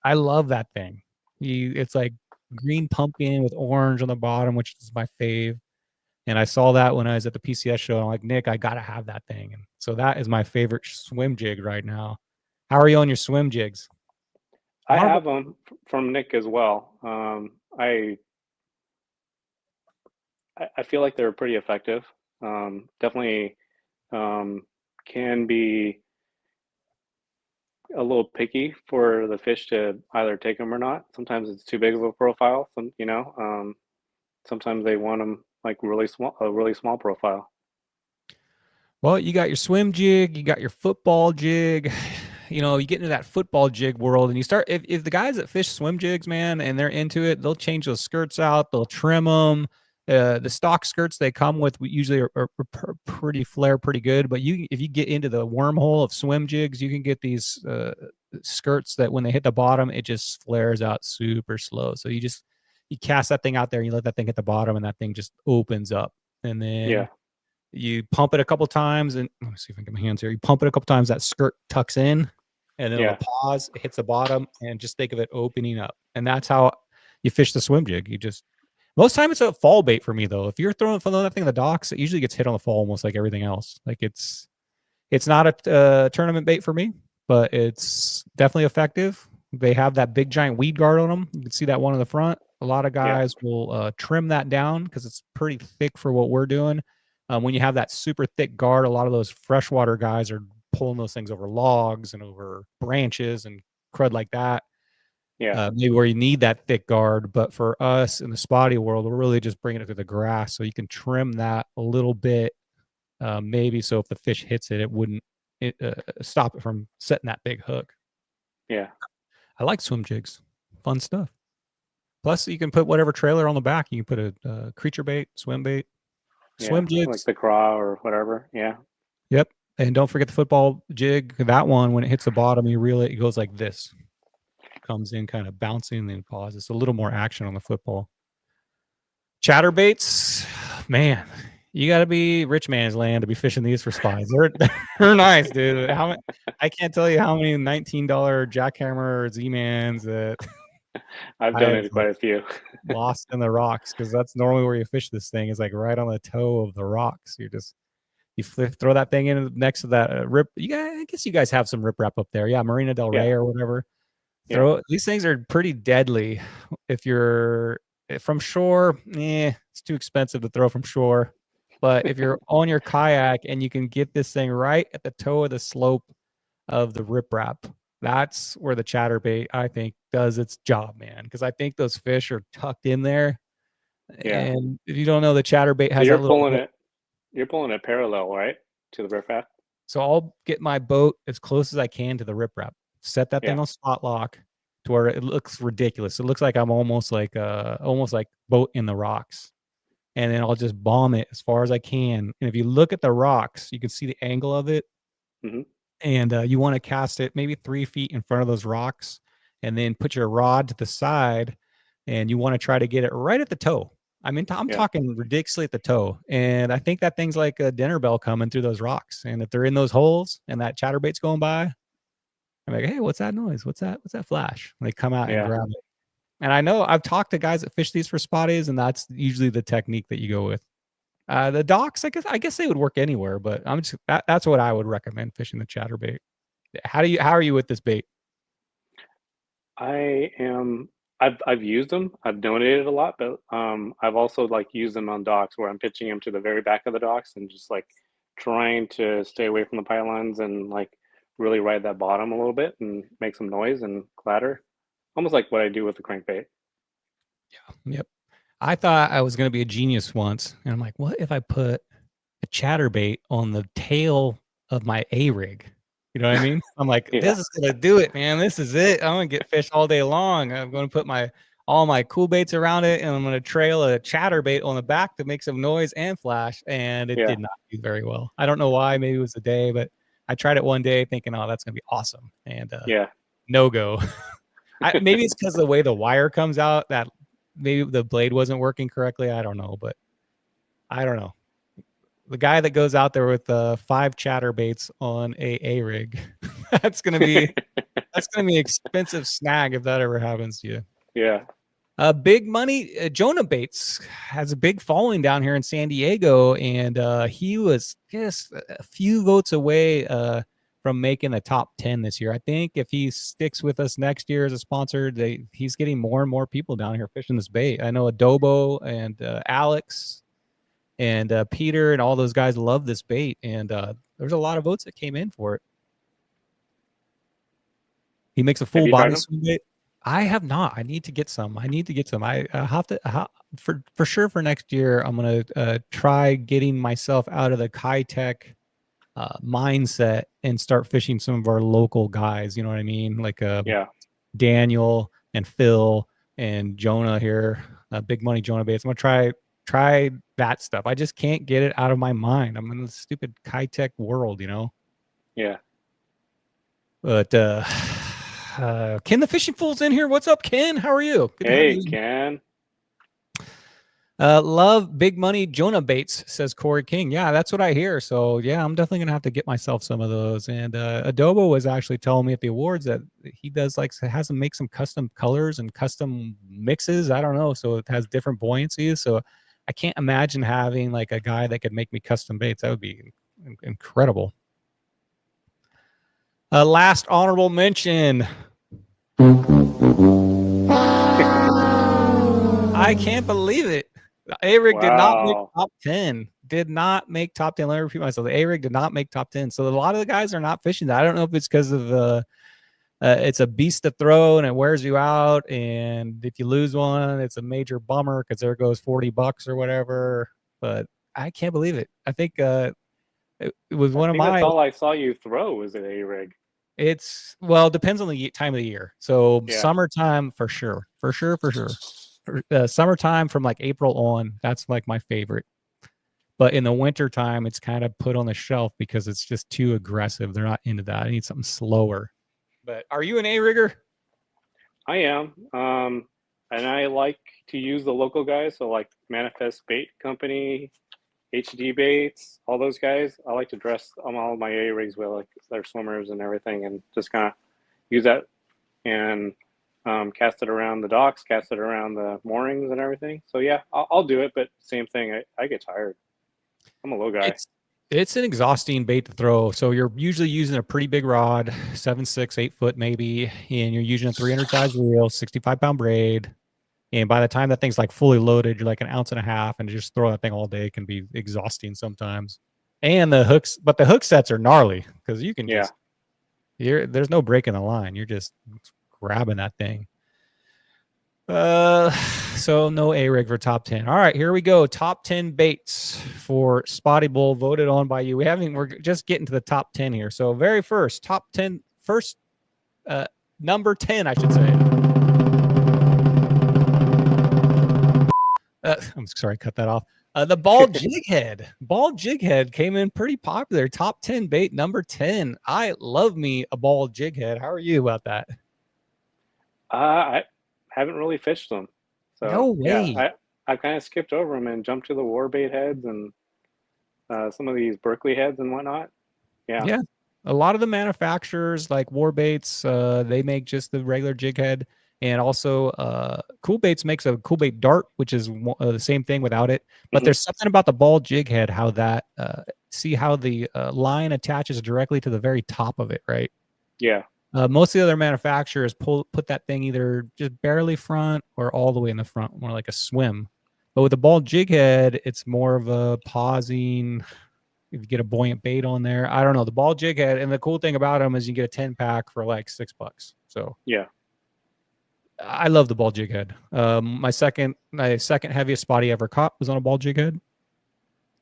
[SPEAKER 1] I love that thing. It's like green pumpkin with orange on the bottom, which is my fave. And I saw that when I was at the PCS show. I'm like, Nick, I gotta have that thing. And so that is my favorite swim jig right now. How are you on your swim jigs?
[SPEAKER 3] I have them from Nick as well. I feel like they're pretty effective. Definitely can be a little picky for the fish to either take them or not. Sometimes it's too big of a profile. Sometimes they want them like a really small profile.
[SPEAKER 1] Well, you got your swim jig, you got your football jig. You get into that football jig world, and you start, if the guys that fish swim jigs, man, and they're into it, they'll change those skirts out, they'll trim them. The stock skirts they come with usually are pretty pretty good, but if you get into the wormhole of swim jigs, you can get these skirts that when they hit the bottom, it just flares out super slow. So you cast that thing out there, and you let that thing hit the bottom, and that thing just opens up, and then you pump it a couple times, and let me see if I can get my hands here. You pump it a couple times, that skirt tucks in, and then it'll pause, it hits the bottom, and just think of it opening up. And that's how you fish the swim jig. Most time it's a fall bait for me though. If you're throwing that thing in the docks, it usually gets hit on the fall almost like everything else. Like it's not a tournament bait for me, but it's definitely effective. They have that big giant weed guard on them. You can see that one in the front. A lot of guys will trim that down because it's pretty thick for what we're doing. When you have that super thick guard, a lot of those freshwater guys are pulling those things over logs and over branches and crud like that.
[SPEAKER 3] Yeah.
[SPEAKER 1] Maybe where you need that thick guard. But for us in the spotty world, we're really just bringing it to the grass. So you can trim that a little bit, maybe. So if the fish hits it, it wouldn't stop it from setting that big hook.
[SPEAKER 3] Yeah.
[SPEAKER 1] I like swim jigs. Fun stuff. Plus, you can put whatever trailer on the back. You can put a creature bait, swim bait, swim jigs.
[SPEAKER 3] Like the craw or whatever. Yeah.
[SPEAKER 1] Yep. And don't forget the football jig. That one, when it hits the bottom, you reel it, it goes like this. Comes in kind of bouncing and then pauses. It's a little more action on the football. Chatterbaits, man, you got to be rich man's land to be fishing these for spies. They're nice, dude. I can't tell you how many $19 jackhammer Z-Mans that
[SPEAKER 3] I've donated quite a few.
[SPEAKER 1] lost in the rocks, because that's normally where you fish this thing, is like right on the toe of the rocks. You throw that thing in next to that rip. I guess you guys have some riprap up there. Yeah, Marina Del Rey or whatever. These things are pretty deadly. If you're from shore, it's too expensive to throw from shore. But if you're on your kayak and you can get this thing right at the toe of the slope of the riprap, that's where the chatterbait, I think, does its job, man. Because I think those fish are tucked in there.
[SPEAKER 3] Yeah.
[SPEAKER 1] And if you don't know, the chatterbait has
[SPEAKER 3] you're
[SPEAKER 1] that little
[SPEAKER 3] pulling it parallel, right, to the riprap.
[SPEAKER 1] So I'll get my boat as close as I can to the riprap. Set that thing on spot lock to where it looks ridiculous. It looks like I'm almost like boat in the rocks. And then I'll just bomb it as far as I can. And if you look at the rocks, you can see the angle of it.
[SPEAKER 3] Mm-hmm.
[SPEAKER 1] And you want to cast it maybe 3 feet in front of those rocks, and then put your rod to the side, and you want to try to get it right at the toe. I mean, I'm talking ridiculously at the toe. And I think that thing's like a dinner bell coming through those rocks. And if they're in those holes and that chatterbait's going by, I'm like, hey, what's that noise? What's that flash? And they come out and grab it. And I know I've talked to guys that fish these for spotties, and that's usually the technique that you go with. The docks, I guess they would work anywhere, but that's what I would recommend, fishing the chatterbait. How are you with this bait?
[SPEAKER 3] I've used them. I've donated a lot, but I've also used them on docks where I'm pitching them to the very back of the docks and just trying to stay away from the pylons and really ride that bottom a little bit and make some noise and clatter, almost like what I do with the crankbait.
[SPEAKER 1] Yeah. Yep. I thought I was going to be a genius once, and I'm like, what if I put a chatterbait on the tail of my A-rig? You know what I mean? I'm like, this is going to do it, man. This is it. I'm going to get fish all day long. I'm going to put all my cool baits around it, and I'm going to trail a chatterbait on the back to make some noise and flash, and it did not do very well. I don't know why. Maybe it was the day, but I tried it one day thinking, oh, that's going to be awesome. And no go. Maybe it's because of the way the wire comes out, that maybe the blade wasn't working correctly. I don't know, but I don't know. The guy that goes out there with 5 chatterbaits on a rig, that's gonna be an expensive snag if that ever happens to you.
[SPEAKER 3] Yeah.
[SPEAKER 1] Big money. Jonah Bates has a big following down here in San Diego, and he was just a few votes away from making the top 10 this year. I think if he sticks with us next year as a sponsor, he's getting more and more people down here fishing this bait. I know Adobo and Alex and Peter and all those guys love this bait, and there's a lot of votes that came in for it. He makes a full body swim bait. I have not. I need to get some. I have to for sure for next year. I'm gonna try getting myself out of the high-tech mindset and start fishing some of our local guys. You know what I mean? Daniel and Phil and Jonah here, Big Money Jonah Bates. I'm gonna try that stuff. I just can't get it out of my mind. I'm in the stupid high-tech world, you know?
[SPEAKER 3] Yeah.
[SPEAKER 1] But Ken the Fishing Fool's in here. What's up, Ken? How are you?
[SPEAKER 3] Good hey, Ken.
[SPEAKER 1] Love Big Money Jonah Bates, says Corey King. Yeah, that's what I hear. So yeah, I'm definitely gonna have to get myself some of those. And Adobo was actually telling me at the awards that he does has them make some custom colors and custom mixes. I don't know, so it has different buoyancies. So I can't imagine having a guy that could make me custom baits. That would be incredible. Last honorable mention. I can't believe it. A-Rig did not make top 10. Did not make top 10. Let me repeat myself. The A-Rig did not make top 10. So a lot of the guys are not fishing that. I don't know if it's because of It's a beast to throw and it wears you out. And if you lose one, it's a major bummer because there goes $40 or whatever. But I can't believe it. I think it was
[SPEAKER 3] I
[SPEAKER 1] one of
[SPEAKER 3] think that's
[SPEAKER 1] my.
[SPEAKER 3] all I saw you throw was an A-rig.
[SPEAKER 1] It's well, depends on the time of the year. So
[SPEAKER 3] Yeah.
[SPEAKER 1] summertime for sure. Summertime from like April on, that's like my favorite. But in the wintertime, it's kind of put on the shelf because it's just too aggressive. They're not into that. I need something slower. But are you an A-rigger?
[SPEAKER 3] I am. And I like to use the local guys. So like Manifest Bait Company, HD Baits, all those guys. I like to dress all my A-rigs with like their swimmers and everything and just kind of use that and cast it around the docks, cast it around the moorings and everything. So yeah, I'll do it, but same thing. I get tired. I'm a low guy.
[SPEAKER 1] It's an exhausting bait to throw. So you're usually using a pretty big rod, 7, 6, 8 foot maybe, and you're using a 300 size reel, 65-pound braid. And by the time that thing's like fully loaded, you're like an ounce and a half, and just throw that thing all day can be exhausting sometimes. And the hooks, but the hook sets are gnarly because you can just, there's no break in the line. You're just grabbing that thing. So no A-rig for top 10. All right, here we go. Top 10 baits for Spotty Bowl voted on by you. We're just getting to the top 10 here. So very first, number 10, I should say. I'm sorry, cut that off. The ball jig head. Ball jig head came in pretty popular. Top 10 bait, number 10. I love me a ball jig head. How are you about that?
[SPEAKER 3] I haven't really fished them. So
[SPEAKER 1] no way.
[SPEAKER 3] Yeah, I kind of skipped over them and jumped to the war bait heads and some of these Berkeley heads and whatnot. Yeah.
[SPEAKER 1] A lot of the manufacturers like War Baits, they make just the regular jig head. And also Cool Baits makes a Cool Bait dart, which is the same thing without it. But there's something about the ball jig head, how that, see how the line attaches directly to the very top of it, right?
[SPEAKER 3] Yeah.
[SPEAKER 1] Most of the other manufacturers put that thing either just barely front or all the way in the front, more like a swim. But with the ball jig head, it's more of a pausing. If you get a buoyant bait on there, I don't know. The ball jig head, and the cool thing about them is you get a 10-pack for like $6. So
[SPEAKER 3] yeah,
[SPEAKER 1] I love the ball jig head. My second heaviest spotty ever caught was on a ball jig head.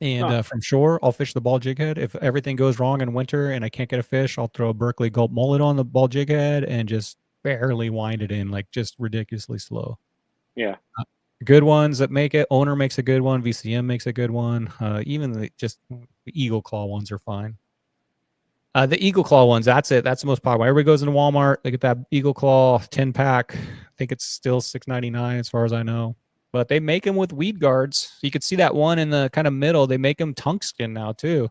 [SPEAKER 1] And from shore, I'll fish the ball jig head. If everything goes wrong in winter and I can't get a fish, I'll throw a Berkeley Gulp mullet on the ball jig head and just barely wind it in, like just ridiculously slow.
[SPEAKER 3] Yeah.
[SPEAKER 1] Good ones that make it. Owner makes a good one. VCM makes a good one. Even the Eagle Claw ones are fine. The Eagle Claw ones, that's it. That's the most popular. Everybody goes into Walmart. They get that Eagle Claw 10-pack. I think it's still $6.99 as far as I know. But they make them with weed guards. You could see that one in the kind of middle. They make them tungsten now too.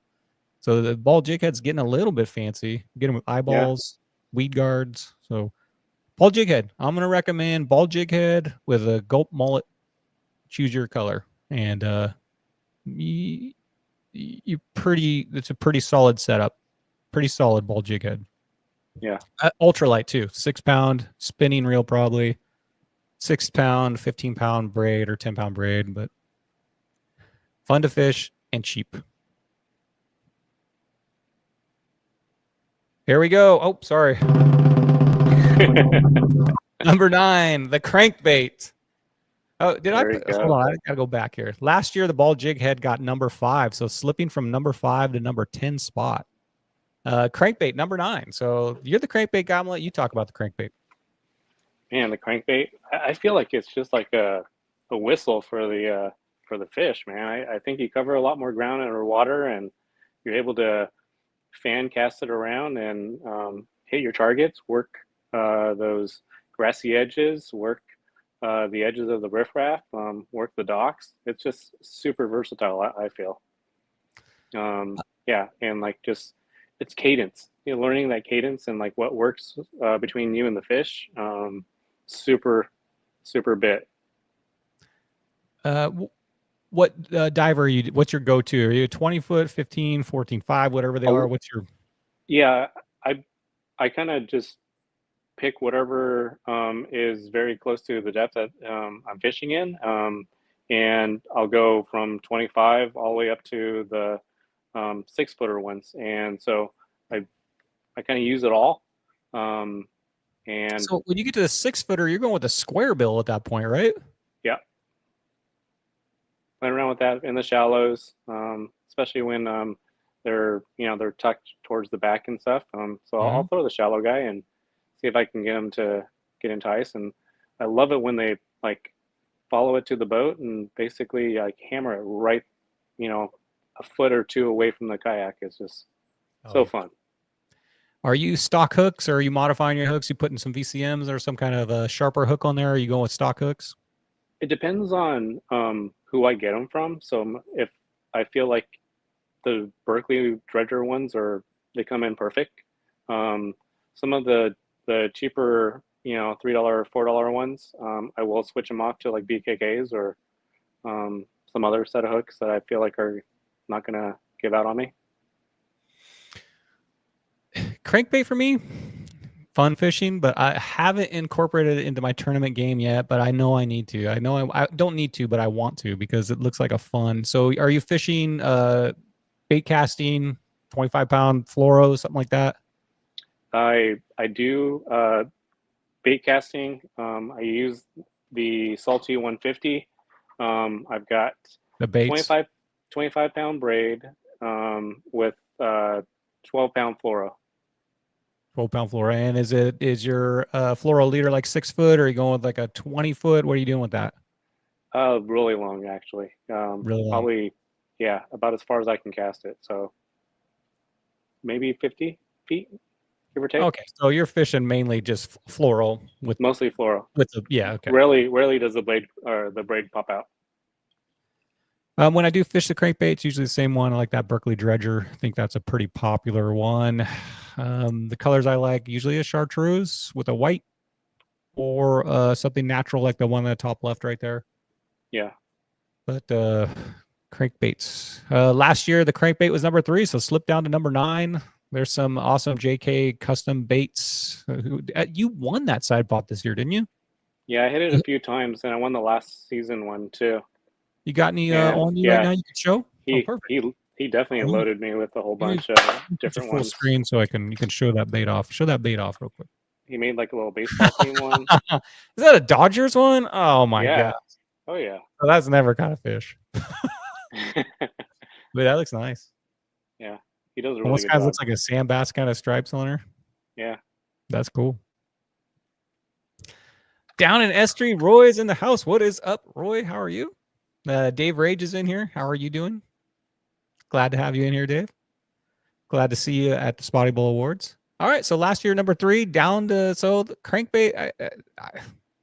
[SPEAKER 1] So the ball jig head's getting a little bit fancy. Get them with eyeballs, weed guards. So ball jig head. I'm going to recommend ball jig head with a Gulp mullet. Choose your color. And it's a pretty solid setup. Pretty solid ball jig head.
[SPEAKER 3] Yeah.
[SPEAKER 1] Ultralight too. 6-pound spinning reel probably. 6-pound, 15-pound braid or 10-pound braid, but fun to fish and cheap. Here we go. Oh, sorry. Number 9, the crankbait. Oh, hold on, I gotta go back here. Last year, the ball jig head got number 5, so slipping from number 5 to number 10 spot. Crankbait, number 9. So you're the crankbait guy. I'm gonna let you talk about the crankbait.
[SPEAKER 3] Man, the crankbait, I feel like it's just like a whistle for the fish, man. I think you cover a lot more ground underwater and you're able to fan cast it around and hit your targets, work those grassy edges, work the edges of the riffraff, work the docks. It's just super versatile, I feel. Yeah, and like just it's cadence. You know, learning that cadence and like what works between you and the fish. Super bit.
[SPEAKER 1] What diver are you? What's your go-to? Are you a 20-foot, 15, 14, 5, whatever they are? What's your?
[SPEAKER 3] Yeah, I kind of just pick whatever is very close to the depth that I'm fishing in, and I'll go from 25 all the way up to the 6-footer ones, and so I kind of use it all. And
[SPEAKER 1] so when you get to the 6-footer, you're going with a square bill at that point, right?
[SPEAKER 3] yeah, playing around with that in the shallows, especially when they're they're tucked towards the back and stuff. So I'll throw the shallow guy and see if I can get them to get into ice. And I love it when they like follow it to the boat and basically like hammer it right, a foot or two away from the kayak. It's just so fun.
[SPEAKER 1] Are you stock hooks, or are you modifying your hooks? You putting some VCMs or some kind of a sharper hook on there? Or are you going with stock hooks?
[SPEAKER 3] It depends on who I get them from. So if I feel like the Berkeley dredger ones they come in perfect. Some of the cheaper, $3, $4 ones, I will switch them off to like BKKs or some other set of hooks that I feel like are not gonna give out on me.
[SPEAKER 1] Crankbait for me, fun fishing, but I haven't incorporated it into my tournament game yet, but I know I need to. I know I don't need to, but I want to because it looks like a fun. So are you fishing bait casting, 25-pound fluoro, something like that?
[SPEAKER 3] I do bait casting. I use the Salty 150. I've got
[SPEAKER 1] The baits,
[SPEAKER 3] 25-pound braid with 12-pound fluoro.
[SPEAKER 1] 12-pound fluoro. And is your fluoro leader like 6 foot, or are you going with like a 20-foot? What are you doing with that?
[SPEAKER 3] Really long, actually.
[SPEAKER 1] Really long.
[SPEAKER 3] Probably, yeah, about as far as I can cast it. So maybe 50 feet, give or take.
[SPEAKER 1] Okay, so you're fishing mainly just fluoro with
[SPEAKER 3] Mostly fluoro.
[SPEAKER 1] Okay.
[SPEAKER 3] Rarely does the blade or the braid pop out.
[SPEAKER 1] When I do fish the crankbait, it's usually the same one. I like that Berkeley dredger. I think that's a pretty popular one. The colors I like usually a chartreuse with a white, or something natural like the one on the top left right there.
[SPEAKER 3] Yeah.
[SPEAKER 1] But crankbaits. Last year the crankbait was number 3, so slipped down to number 9. There's some awesome JK custom baits. You won that side pot this year, didn't you?
[SPEAKER 3] Yeah, I hit it a few times, and I won the last season one too.
[SPEAKER 1] You got any on you right now you can show? Perfect.
[SPEAKER 3] He definitely loaded me with a whole bunch of different
[SPEAKER 1] full
[SPEAKER 3] ones.
[SPEAKER 1] Screen so you can show that bait off. Show that bait off real quick.
[SPEAKER 3] He made like a little baseball team one.
[SPEAKER 1] Is that a Dodgers one? Oh my god.
[SPEAKER 3] Oh yeah.
[SPEAKER 1] Oh, that's never caught a fish. But that looks nice.
[SPEAKER 3] Yeah, he does a really
[SPEAKER 1] Almost
[SPEAKER 3] good
[SPEAKER 1] kind of
[SPEAKER 3] job.
[SPEAKER 1] looks like a sand bass kind of stripes on her.
[SPEAKER 3] Yeah,
[SPEAKER 1] that's cool. Down in S3, Roy's in the house. What is up, Roy? How are you? Dave Rage is in here. How are you doing? Glad to have you in here, Dave. Glad to see you at the Spotty Bowl Awards. All right, so last year, number 3, down to the crankbait.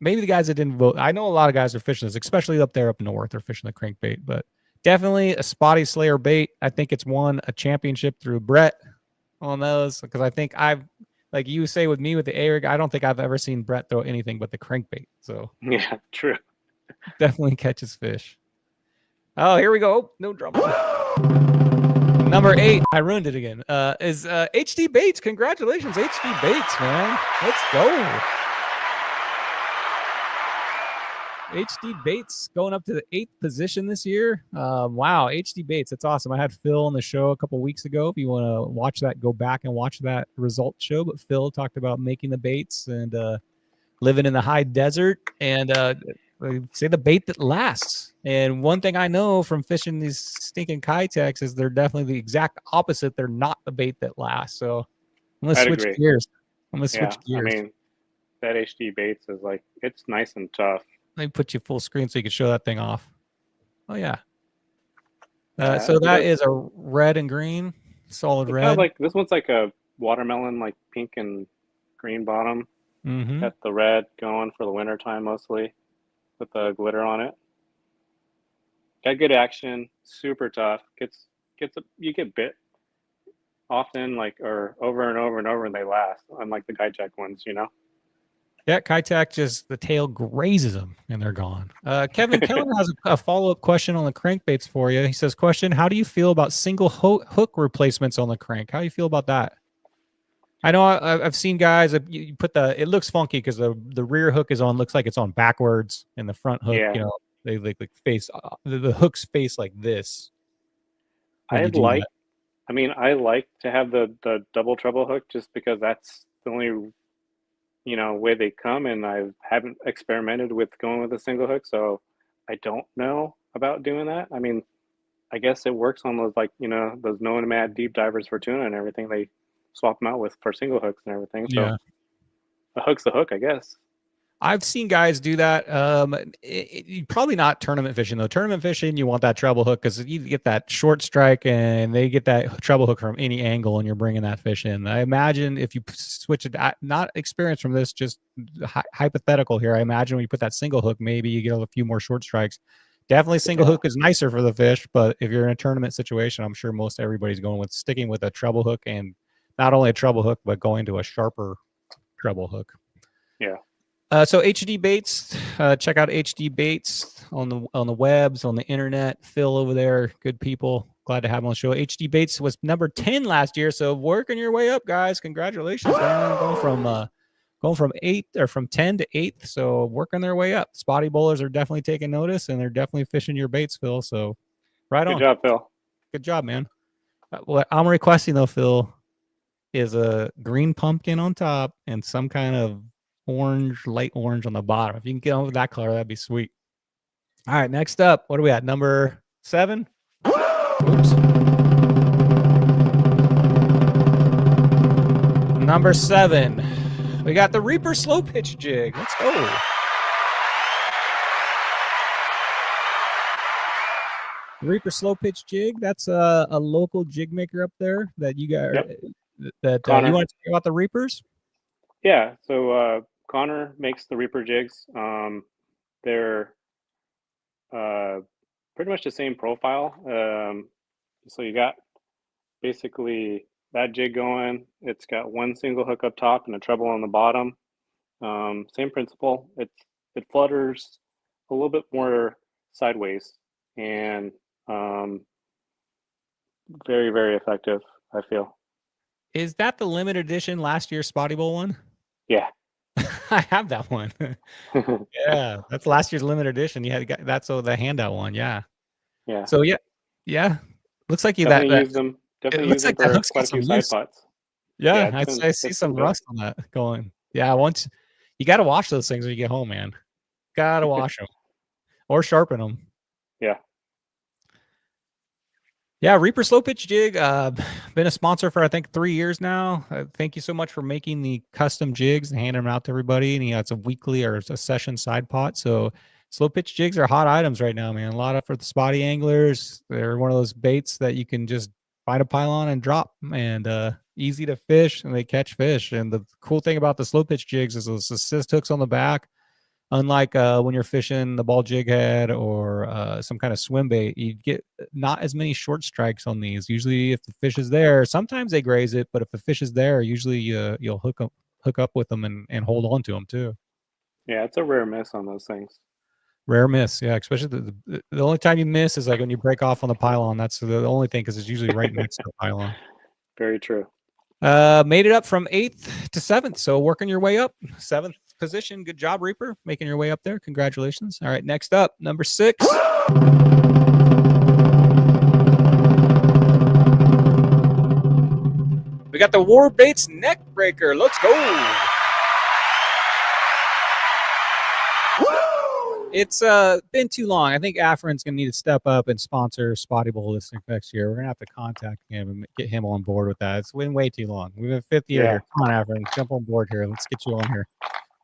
[SPEAKER 1] Maybe the guys that didn't vote. I know a lot of guys are fishing this, especially up there up north. They're fishing the crankbait, but definitely a Spotty Slayer bait. I think it's won a championship through Brett on those, because I think like you say with me with the A-rig, I don't think I've ever seen Brett throw anything but the crankbait. So
[SPEAKER 3] yeah, true.
[SPEAKER 1] Definitely catches fish. Oh, here we go. Oh, no drama. Number 8, I ruined it again. Is HD Baits. Congratulations, HD Baits, man. Let's go. HD Baits going up to the 8th position this year. Wow, HD Baits. That's awesome. I had Phil on the show a couple weeks ago. If you want to watch that, go back and watch that result show. But Phil talked about making the baits and living in the high desert and say the bait that lasts. And one thing I know from fishing these stinking Kitex is they're definitely the exact opposite. They're not the bait that lasts. So I'm going to switch gears. I
[SPEAKER 3] mean, that HD Baits is like, it's nice and tough.
[SPEAKER 1] Let me put you full screen so you can show that thing off. Oh, yeah. So that is a red and green, solid red.
[SPEAKER 3] Kind of like, this one's like a watermelon, like pink and green bottom.
[SPEAKER 1] Mm-hmm.
[SPEAKER 3] Got the red going for the winter time mostly, with the glitter on it. Got good action, super tough. You get bit often, like, or over and over and over, and they last. Unlike the Kitech ones,
[SPEAKER 1] Yeah, Kitech just the tail grazes them and they're gone. Kevin Keller has a follow-up question on the crankbaits for you. He says, question, how do you feel about single hook replacements on the crank? How do you feel about that? I know I've seen guys, you put it looks funky because the rear hook looks like it's on backwards, and the front hook, they like face, the hooks face like this.
[SPEAKER 3] I like to have the double treble hook just because that's the only way they come, and I haven't experimented with going with a single hook, so I don't know about doing that. I mean, I guess it works on those, like, those nomad deep divers for tuna and everything. They swap them out for single hooks and everything. So
[SPEAKER 1] Yeah.
[SPEAKER 3] a hook's a hook, I guess.
[SPEAKER 1] I've seen guys do that. Probably not tournament fishing though. Tournament fishing, you want that treble hook because you get that short strike and they get that treble hook from any angle, and you're bringing that fish in. I imagine if you switch it, not experience from this, just hypothetical here. I imagine when you put that single hook, maybe you get a few more short strikes. Definitely, single hook is nicer for the fish, but if you're in a tournament situation, I'm sure most everybody's going with sticking with a treble hook, and not only a treble hook, but going to a sharper treble hook.
[SPEAKER 3] Yeah.
[SPEAKER 1] So HD Baits, check out HD Baits on the webs, on the internet. Phil over there, good people. Glad to have him on the show. HD Baits was number 10 last year, so working your way up, guys. Congratulations, man. Going from 8 or from 10 to 8th, so working their way up. Spotty bowlers are definitely taking notice, and they're definitely fishing your baits, Phil. So right on.
[SPEAKER 3] Good job, Phil.
[SPEAKER 1] Good job, man. What I'm requesting though, Phil, is a green pumpkin on top and some kind of light orange on the bottom. If you can get over that color, that'd be sweet. All right, next up, what are we at? Number 7? Oops. Number 7. We got the Reaper slow pitch jig. Let's go. Reaper slow pitch jig. That's a local jig maker up there that you got.
[SPEAKER 3] Yep.
[SPEAKER 1] You want to talk about the Reapers?
[SPEAKER 3] Yeah. So Connor makes the Reaper jigs. They're pretty much the same profile. So you got basically that jig going. It's got one single hook up top and a treble on the bottom. Same principle. It flutters a little bit more sideways, and very, very effective, I feel.
[SPEAKER 1] Is that the limited edition last year's Spotty Bowl one?
[SPEAKER 3] Yeah.
[SPEAKER 1] I have that one. Yeah, that's last year's limited edition. You had that's the handout one. Yeah.
[SPEAKER 3] Yeah.
[SPEAKER 1] So yeah. Looks like you
[SPEAKER 3] use them.
[SPEAKER 1] Definitely
[SPEAKER 3] use them for quite a few side pots.
[SPEAKER 1] Yeah, I see some rust on that going. Yeah, once you got to wash those things when you get home, man. Got to wash them or sharpen them.
[SPEAKER 3] Yeah.
[SPEAKER 1] Yeah, Reaper Slow Pitch Jig. Been a sponsor for I think 3 years now. Thank you so much for making the custom jigs and handing them out to everybody. And it's a weekly or a session side pot. So slow pitch jigs are hot items right now, man. A lot of for the spotty anglers. They're one of those baits that you can just find a pylon and drop, and easy to fish, and they catch fish. And the cool thing about the slow pitch jigs is those assist hooks on the back. Unlike when you're fishing the ball jig head or some kind of swim bait, you get not as many short strikes on these. Usually, if the fish is there, sometimes they graze it, but if the fish is there, usually you'll hook up with them and hold on to them too.
[SPEAKER 3] Yeah, it's a rare miss on those things.
[SPEAKER 1] Rare miss, yeah. Especially the only time you miss is like when you break off on the pylon. That's the only thing, because it's usually right next to the pylon.
[SPEAKER 3] Very true.
[SPEAKER 1] Made it up from 8th to 7th, so working your way up. 7th position. Good job, Reaper, making your way up there. Congratulations. All right, next up, number 6. We got the War Baits Neck Breaker. Let's go. It's been too long. I think Afrin's going to need to step up and sponsor Spotty Bowl this next year. We're going to have to contact him and get him on board with that. It's been way too long. We've been 5th year here. Come on, Afrin, jump on board here. Let's get you on here.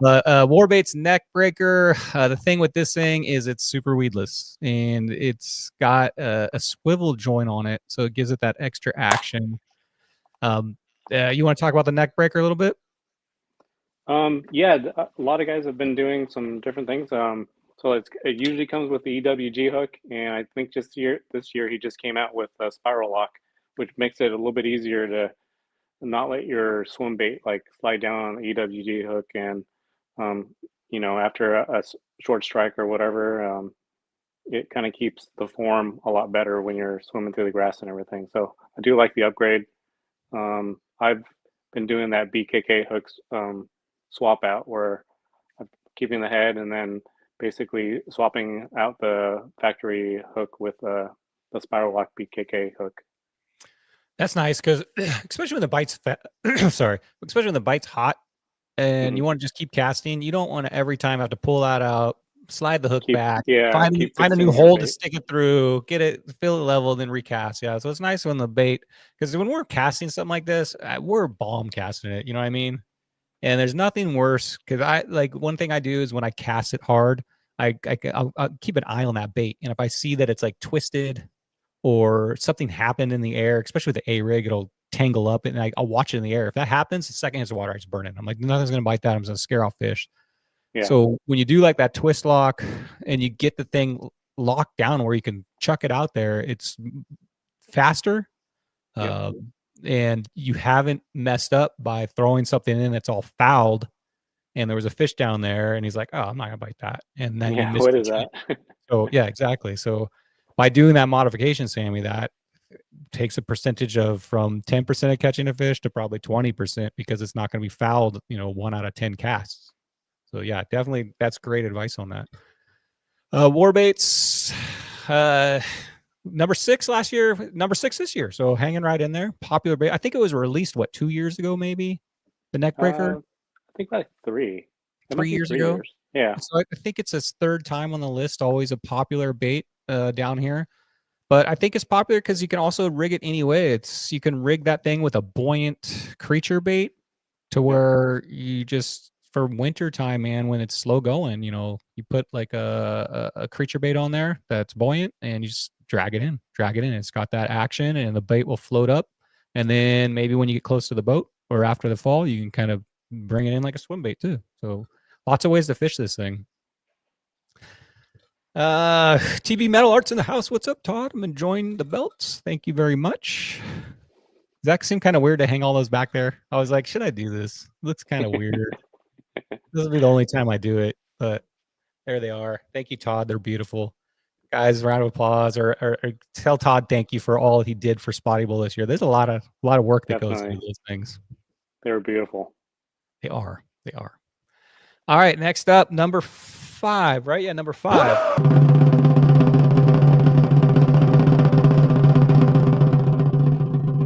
[SPEAKER 1] Warbait's Neck Breaker. The thing with this thing is it's super weedless, and it's got a swivel joint on it, so it gives it that extra action. You want to talk about the Neck Breaker a little bit?
[SPEAKER 3] Yeah, a lot of guys have been doing some different things. So it usually comes with the EWG hook, and I think this year he just came out with a spiral lock, which makes it a little bit easier to not let your swim bait like slide down on the EWG hook, and after a short strike or whatever, it kind of keeps the form a lot better when you're swimming through the grass and everything. So I do like the upgrade. I've been doing that BKK hooks swap out, where I'm keeping the head and then basically swapping out the factory hook with the spiral lock BKK hook.
[SPEAKER 1] That's nice, because especially when the bite's especially when the bite's hot, and you want to just keep casting. You don't want to every time have to pull that out, slide the hook back, find a new hole to stick it through, get it, fill it level, then recast. Yeah, so it's nice when the bait, because when we're casting something like this, we're bomb casting it. You know what I mean? And there's nothing worse, because I like, one thing I do is when I cast it hard, I'll keep an eye on that bait, and if I see that it's like twisted or something happened in the air, especially with the A rig, it'll tangle up, and I'll watch it in the air. If that happens, the second hits the water, I just burn it. I'm like, nothing's gonna bite that. I'm just gonna scare off fish. Yeah. So when you do like that twist lock and you get the thing locked down where you can chuck it out there, it's faster. And you haven't messed up by throwing something in that's all fouled, and there was a fish down there, and he's like, oh, I'm not gonna bite that. And then you missed
[SPEAKER 3] what is that?
[SPEAKER 1] So yeah, exactly. So by doing that modification, Sammy, that takes a percentage of from 10% of catching a fish to probably 20%, because it's not going to be fouled, 1 out of 10 casts. So yeah, definitely, that's great advice on that. War baits, number 6 last year, number 6 this year. So hanging right in there. Popular bait. I think it was released 2 years ago, maybe, the neck breaker.
[SPEAKER 3] I think like 3
[SPEAKER 1] years ago.
[SPEAKER 3] Years. Yeah.
[SPEAKER 1] So I think it's his 3rd time on the list. Always a popular bait down here. But I think it's popular because you can also rig it any way. You can rig that thing with a buoyant creature bait to where you just, for winter time, man, when it's slow going, you put like a creature bait on there that's buoyant, and you just drag it in. It's got that action, and the bait will float up. And then maybe when you get close to the boat or after the fall, you can kind of bring it in like a swim bait too. So lots of ways to fish this thing. TB Metal Arts in the house. What's up, Todd? I'm enjoying the belts. Thank you very much. Zach, seemed kind of weird to hang all those back there. I was like, should I do this? Looks kind of weird. This will be the only time I do it, but there they are. Thank you, Todd. They're beautiful. Guys, round of applause, or tell Todd thank you for all he did for Spotty Bowl this year. There's a lot of work that goes into those things.
[SPEAKER 3] They're beautiful.
[SPEAKER 1] They are. All right, next up, number 5, right? Yeah, number 5.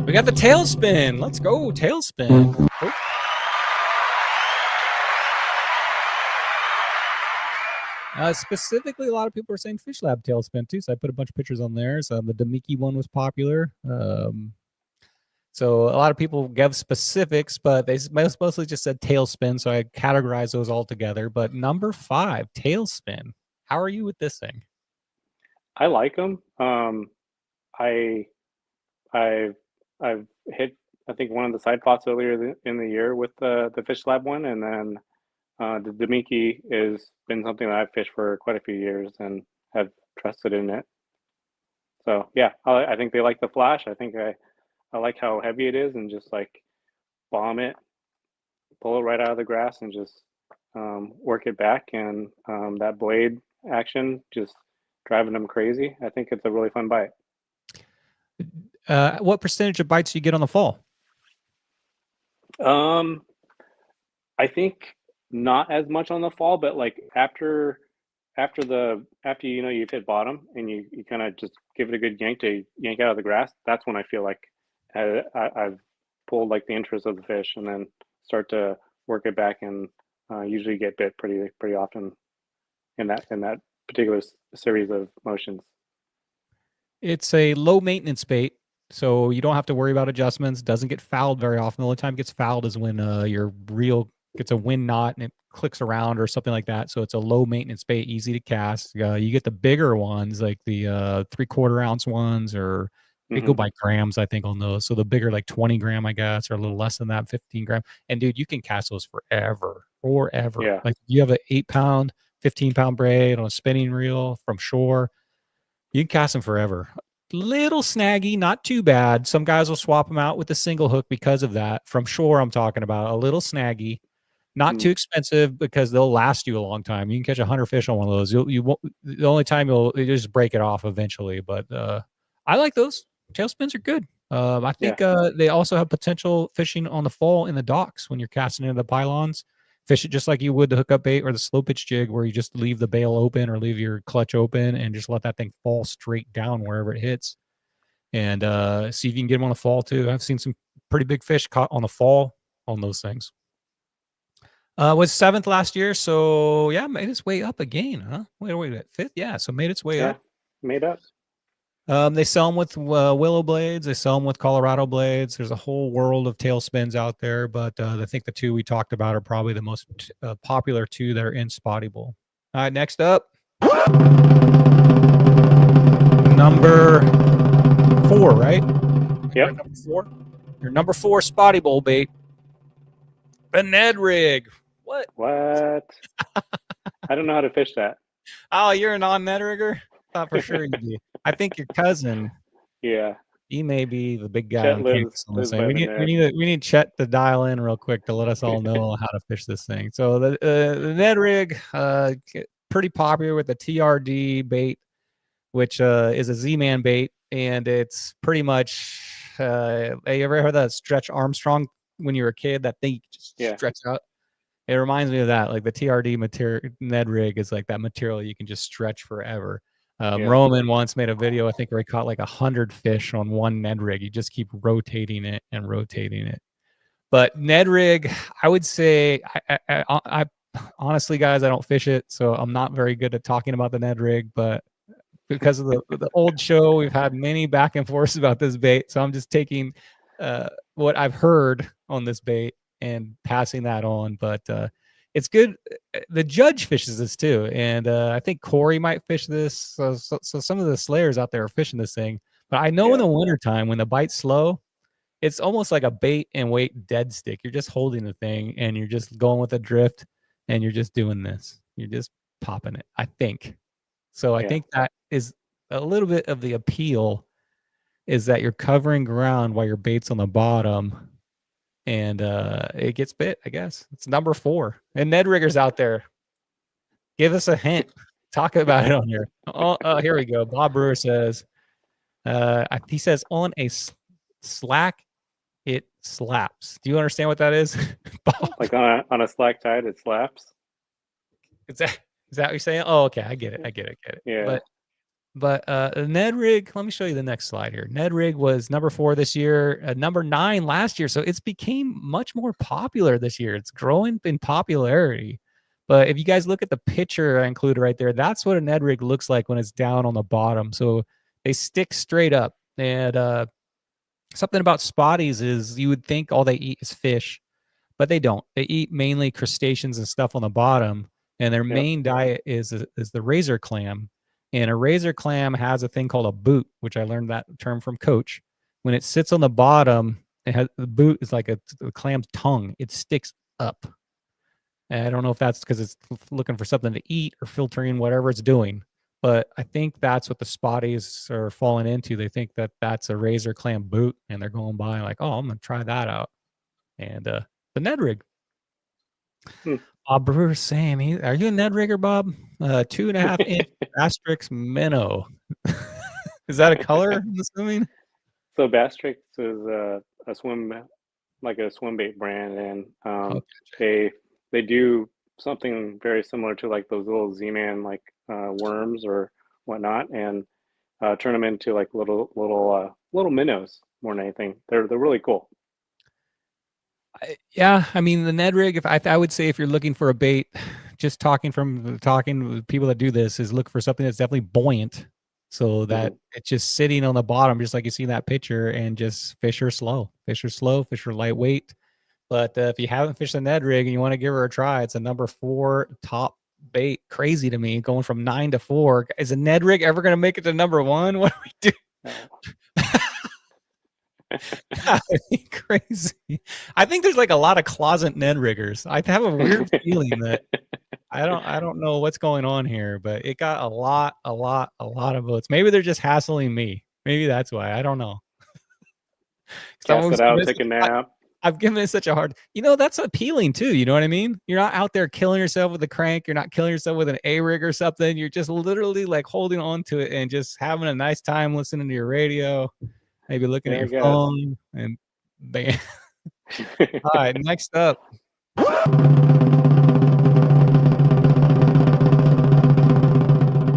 [SPEAKER 1] We got the tailspin. Let's go, tailspin. Specifically, a lot of people are saying Fish Lab tailspin too, so I put a bunch of pictures on there. So the Demiki one was popular. So a lot of people gave specifics, but they mostly just said tailspin, so I categorized those all together. But number 5, tailspin. How are you with this thing?
[SPEAKER 3] I like them. I've hit, I think, one of the side pots earlier in the year with the Fish Lab one, and then the Demiki has been something that I've fished for quite a few years and have trusted in it. So yeah, I think they like the flash. I think I like how heavy it is, and just like bomb it, pull it right out of the grass, and just work it back, and that blade action just driving them crazy. I think it's a really fun bite.
[SPEAKER 1] What percentage of bites do you get on the fall?
[SPEAKER 3] I think not as much on the fall, but like after you've hit bottom and you kind of just give it a good yank out of the grass, that's when I feel like I've pulled like the interest of the fish, and then start to work it back, and usually get bit pretty often in that particular series of motions. It's a low maintenance bait, so you don't have to worry about adjustments. Doesn't get fouled very often. The only time it gets fouled is when your reel gets a wind knot and it clicks around or something like that. So it's a low maintenance bait, easy to cast. You get the bigger ones, like the 3/4 ounce ones, or they go by grams, I think, on those. So the bigger, like 20 gram, I guess, or a little less than that, 15 gram. And dude, you can cast those forever. Yeah. Like you have an 8-pound, 15-pound braid on a spinning reel from shore, you can cast them forever. Little snaggy, not too bad. Some guys will swap them out with a single hook because of that. From shore, I'm talking about a little snaggy, not too expensive, because they'll last you a long time. You can catch 100 fish on one of those. You won't. The only time you just break it off eventually. But I like those. Tailspins are good. I think they also have potential fishing on the fall in the docks when you're casting into the pylons. Fish it just like you would the hookup bait or the slow pitch jig, where you just leave the bail open or leave your clutch open and just let that thing fall straight down wherever it hits. And see if you can get them on the fall too. I've seen some pretty big fish caught on the fall on those things.
[SPEAKER 1] Was 7th last year, so yeah, made its way up again, huh? Wait, 5th? Yeah, so made its way up.
[SPEAKER 3] Made up.
[SPEAKER 1] They sell them with willow blades. They sell them with Colorado blades. There's a whole world of tailspins out there, but I think the two we talked about are probably the most popular two that are in Spotty Bowl. All right, next up, number 4, right?
[SPEAKER 3] Yep.
[SPEAKER 1] Number 4. Your number 4 Spotty Bowl bait, a Ned rig. What?
[SPEAKER 3] I don't know how to fish that.
[SPEAKER 1] Oh, you're a non-Ned rigger? Thought for sure you'd be. I think your cousin.
[SPEAKER 3] Yeah.
[SPEAKER 1] He may be the big guy
[SPEAKER 3] Chet
[SPEAKER 1] on
[SPEAKER 3] lives
[SPEAKER 1] campus.
[SPEAKER 3] by
[SPEAKER 1] We need Chet to dial in real quick to let us all know how to fish this thing. So the Ned rig, pretty popular with the TRD bait, which is a Z-Man bait, and it's pretty much. You ever heard that Stretch Armstrong when you were a kid? That thing just stretch out. It reminds me of that. Like the TRD material, Ned rig is like that material you can just stretch forever. Roman once made a video, I think, where he caught like 100 fish on one Ned rig. You just keep rotating it and rotating it. But Ned rig, I would say, I honestly, guys, I don't fish it, so I'm not very good at talking about the Ned rig. But because of the old show, we've had many back and forths about this bait. So I'm just taking what I've heard on this bait and passing that on. But it's good. The judge fishes this too, and I think Corey might fish this. So some of the slayers out there are fishing this thing. But I know in the wintertime when the bite's slow, it's almost like a bait and weight dead stick. You're just holding the thing and you're just going with a drift, and you're just doing this. You're just popping it, I think. So I think that is a little bit of the appeal, is that you're covering ground while your bait's on the bottom. And it gets bit, I guess. It's number 4. And Ned riggers out there, give us a hint. Talk about it on here. Oh, here we go. Bob Brewer says, he says, on a slack, it slaps. Do you understand what that is?
[SPEAKER 3] Like on a slack tide, it slaps.
[SPEAKER 1] Is that what you're saying? Oh, okay. I get it.
[SPEAKER 3] Yeah.
[SPEAKER 1] But Ned rig, let me show you the next slide here. Ned rig was number 4 this year, number 9 last year. So it's became much more popular this year. It's growing in popularity. But if you guys look at the picture I included right there, that's what a Ned rig looks like when it's down on the bottom. So they stick straight up. And something about Spotties is you would think all they eat is fish, but they don't. They eat mainly crustaceans and stuff on the bottom. And their main diet is the razor clam. And a razor clam has a thing called a boot, which I learned that term from Coach. When it sits on the bottom, the boot is like the clam's tongue. It sticks up. And I don't know if that's because it's looking for something to eat or filtering whatever it's doing. But I think that's what the Spotties are falling into. They think that that's a razor clam boot, and they're going by like, oh, I'm going to try that out. And the Ned rig. Bob Brewer saying, are you a Ned rigger, Bob? 2.5 inch Bastrix minnow. Is that a color, I'm assuming?
[SPEAKER 3] So Bastrix is a swim bait brand, and they do something very similar to like those little Z-Man like worms or whatnot, and turn them into like little minnows more than anything. They're really cool.
[SPEAKER 1] Yeah, I mean the Ned rig. If I would say if you're looking for a bait, just talking with people that do this, is look for something that's definitely buoyant, so that it's just sitting on the bottom, just like you see in that picture, and just fish her slow, fish her lightweight. But if you haven't fished the Ned rig and you want to give her a try, it's a number 4 top bait. Crazy to me, going from 9 to 4. Is a Ned rig ever going to make it to number 1? What do we do? Crazy. I think there's like a lot of closet Ned riggers. I have a weird feeling that I don't know what's going on here, but it got a lot of votes. Maybe they're just hassling me. Maybe that's why. I don't know.
[SPEAKER 3] Cast it out, take a nap.
[SPEAKER 1] I've given it such a hard. That's appealing too. You know what I mean? You're not out there killing yourself with a crank. You're not killing yourself with an A rig or something. You're just literally like holding on to it and just having a nice time listening to your radio. Maybe looking at your phone, and bam. All right, next up.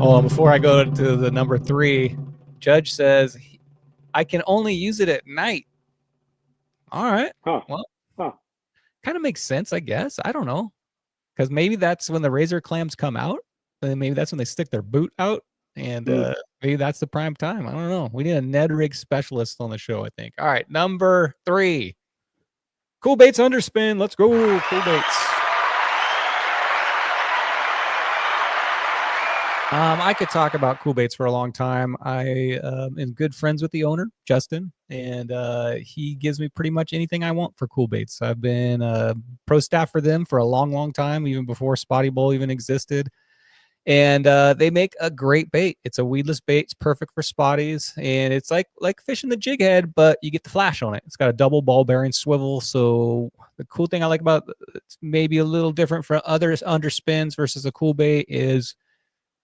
[SPEAKER 1] Oh, before I go to the number 3, Judge says, I can only use it at night. All right. Well, kind of makes sense, I guess. I don't know. because maybe that's when the razor clams come out, and maybe that's when they stick their boot out, and maybe that's the prime time. I don't know. We need a Ned rig specialist on the show, I think. All right, number 3, cool baits underspin. Let's go, cool baits. I could talk about cool baits for a long time. I am good friends with the owner, Justin, and he gives me pretty much anything I want for cool baits. I've been pro staff for them for a long, long time, even before Spotty Bowl even existed. And they make a great bait. It's a weedless bait. It's perfect for spotties, and it's like fishing the jig head, but you get the flash on it. It's got a double ball bearing swivel. So the cool thing I like about it's maybe a little different from others underspins versus a cool bait is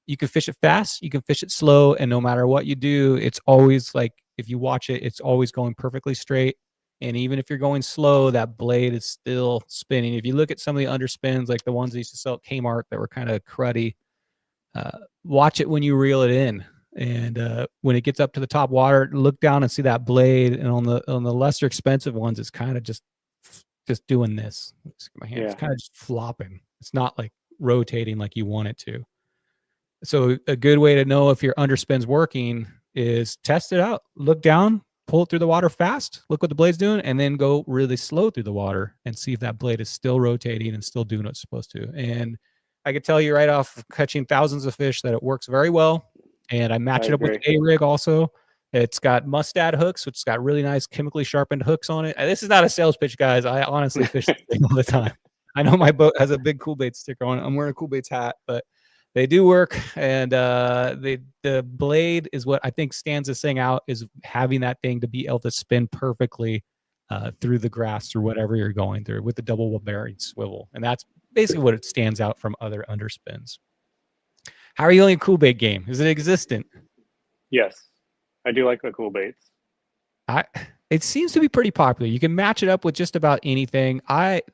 [SPEAKER 1] you can fish it fast, you can fish it slow, and no matter what you do, it's always like if you watch it, it's always going perfectly straight. And even if you're going slow, that blade is still spinning. If you look at some of the underspins, like the ones they used to sell at Kmart that were kind of cruddy, watch it when you reel it in. And when it gets up to the top water, look down and see that blade. And on the lesser expensive ones, it's kind of just doing this. My hand, it's kind of just flopping. It's not like rotating like you want it to. So a good way to know if your underspin's working is test it out. Look down, pull it through the water fast, look what the blade's doing, and then go really slow through the water and see if that blade is still rotating and still doing what it's supposed to. And I could tell you right off catching thousands of fish that it works very well. And I match it up with the A-rig also. It's got mustad hooks, which has got really nice chemically sharpened hooks on it. And this is not a sales pitch, guys. I honestly fish this thing all the time. I know my boat has a big Cool Baits sticker on it. I'm wearing a Cool Baits hat, but they do work. And the blade is what I think stands this thing out, is having that thing to be able to spin perfectly through the grass or whatever you're going through with the double bearing swivel. And that's basically what it stands out from other underspins. How are you on your cool bait game? Is it existent?
[SPEAKER 3] Yes, I do like the cool baits.
[SPEAKER 1] It seems to be pretty popular. You can match it up with just about anything.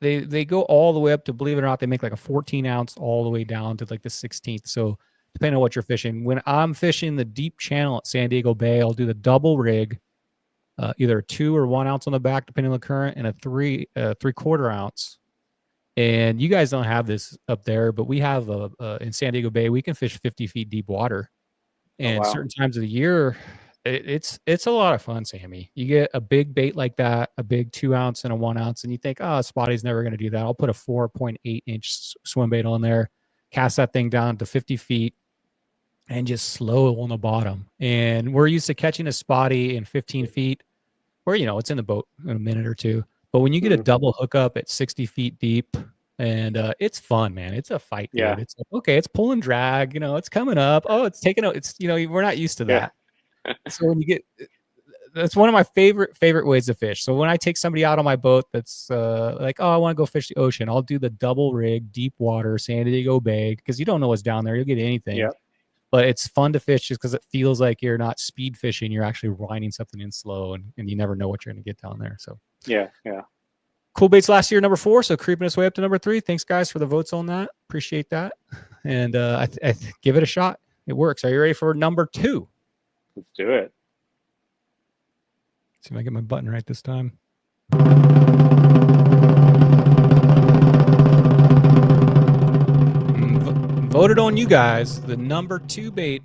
[SPEAKER 1] They go all the way up to, believe it or not, they make like a 14 ounce all the way down to like the 16th. So depending on what you're fishing. When I'm fishing the deep channel at San Diego Bay, I'll do the double rig, either a 2 or 1 ounce on the back, depending on the current, and a 3/4 ounce. And you guys don't have this up there, but we have in San Diego Bay, we can fish 50 feet deep water. And certain times of the year, it's a lot of fun, Sammy. You get a big bait like that, a big 2 ounce and a 1 ounce, and you think, oh, Spotty's never going to do that. I'll put a 4.8 inch swim bait on there, cast that thing down to 50 feet, and just slow on the bottom. And we're used to catching a Spotty in 15 feet, where, it's in the boat in a minute or two. But when you get a double hookup at 60 feet deep, and it's fun, man. It's a fight, dude. It's like, okay, it's pull and drag, it's coming up. Oh, it's taking out. It's, we're not used to that. So when you get, that's one of my favorite ways to fish. So when I take somebody out on my boat that's like, oh, I want to go fish the ocean, I'll do the double rig, deep water, San Diego Bay, because you don't know what's down there. You'll get anything. Yeah. But it's fun to fish just because it feels like you're not speed fishing. You're actually winding something in slow, and you never know what you're going to get down there. So
[SPEAKER 3] yeah.
[SPEAKER 1] Cool baits last year, number 4. So creeping its way up to number 3. Thanks, guys, for the votes on that. Appreciate that. And I give it a shot. It works. Are you ready for number 2?
[SPEAKER 3] Let's do it.
[SPEAKER 1] See if I get my button right this time. Voted on you guys. The number 2 bait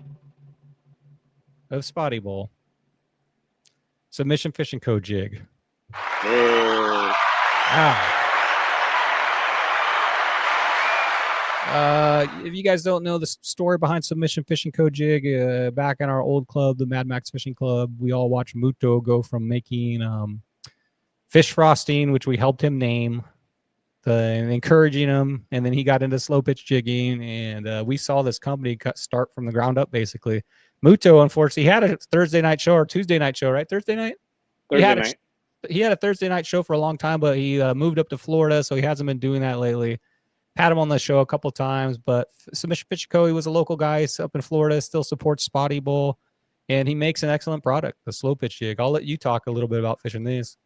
[SPEAKER 1] of Spotty Bowl. Submission Fishing Co. jig. If you guys don't know the story behind Submission Fishing Co. jig, back in our old club, the Mad Max Fishing Club, we all watched Muto go from making fish frosting, which we helped him name, and encouraging him, and then he got into slow pitch jigging, and we saw this company start from the ground up, basically. Muto, unfortunately, he had a Thursday night show or Tuesday night show, right? Thursday night? He had a Thursday night show for a long time, but he moved up to Florida, so he hasn't been doing that lately. Had him on the show a couple times, but Submission Fishing Co., he was a local guy. He's up in Florida, still supports Spotty Bowl, and he makes an excellent product, the slow pitch jig. I'll let you talk a little bit about fishing these.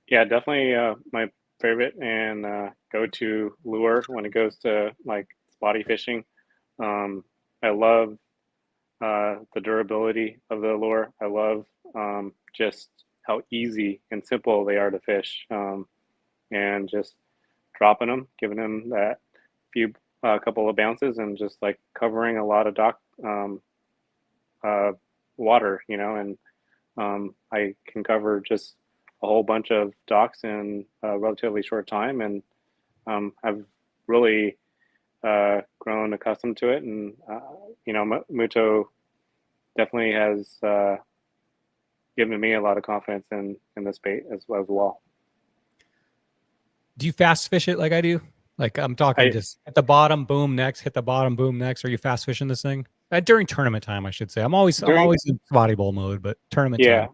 [SPEAKER 3] Yeah, definitely my favorite and go-to lure when it goes to like spotty fishing. I love the durability of the lure. I love just how easy and simple they are to fish, and just dropping them, giving them that a couple of bounces and just like covering a lot of dock water, and I can cover just a whole bunch of docks in a relatively short time, and I've really grown accustomed to it. And Muto definitely has given me a lot of confidence in this bait as well.
[SPEAKER 1] Do you fast fish it like I do? Like I'm talking just at the bottom, boom, next, hit the bottom, boom, next. Are you fast fishing this thing? During tournament time, I should say. I'm always in Spotty Bowl mode, but tournament time.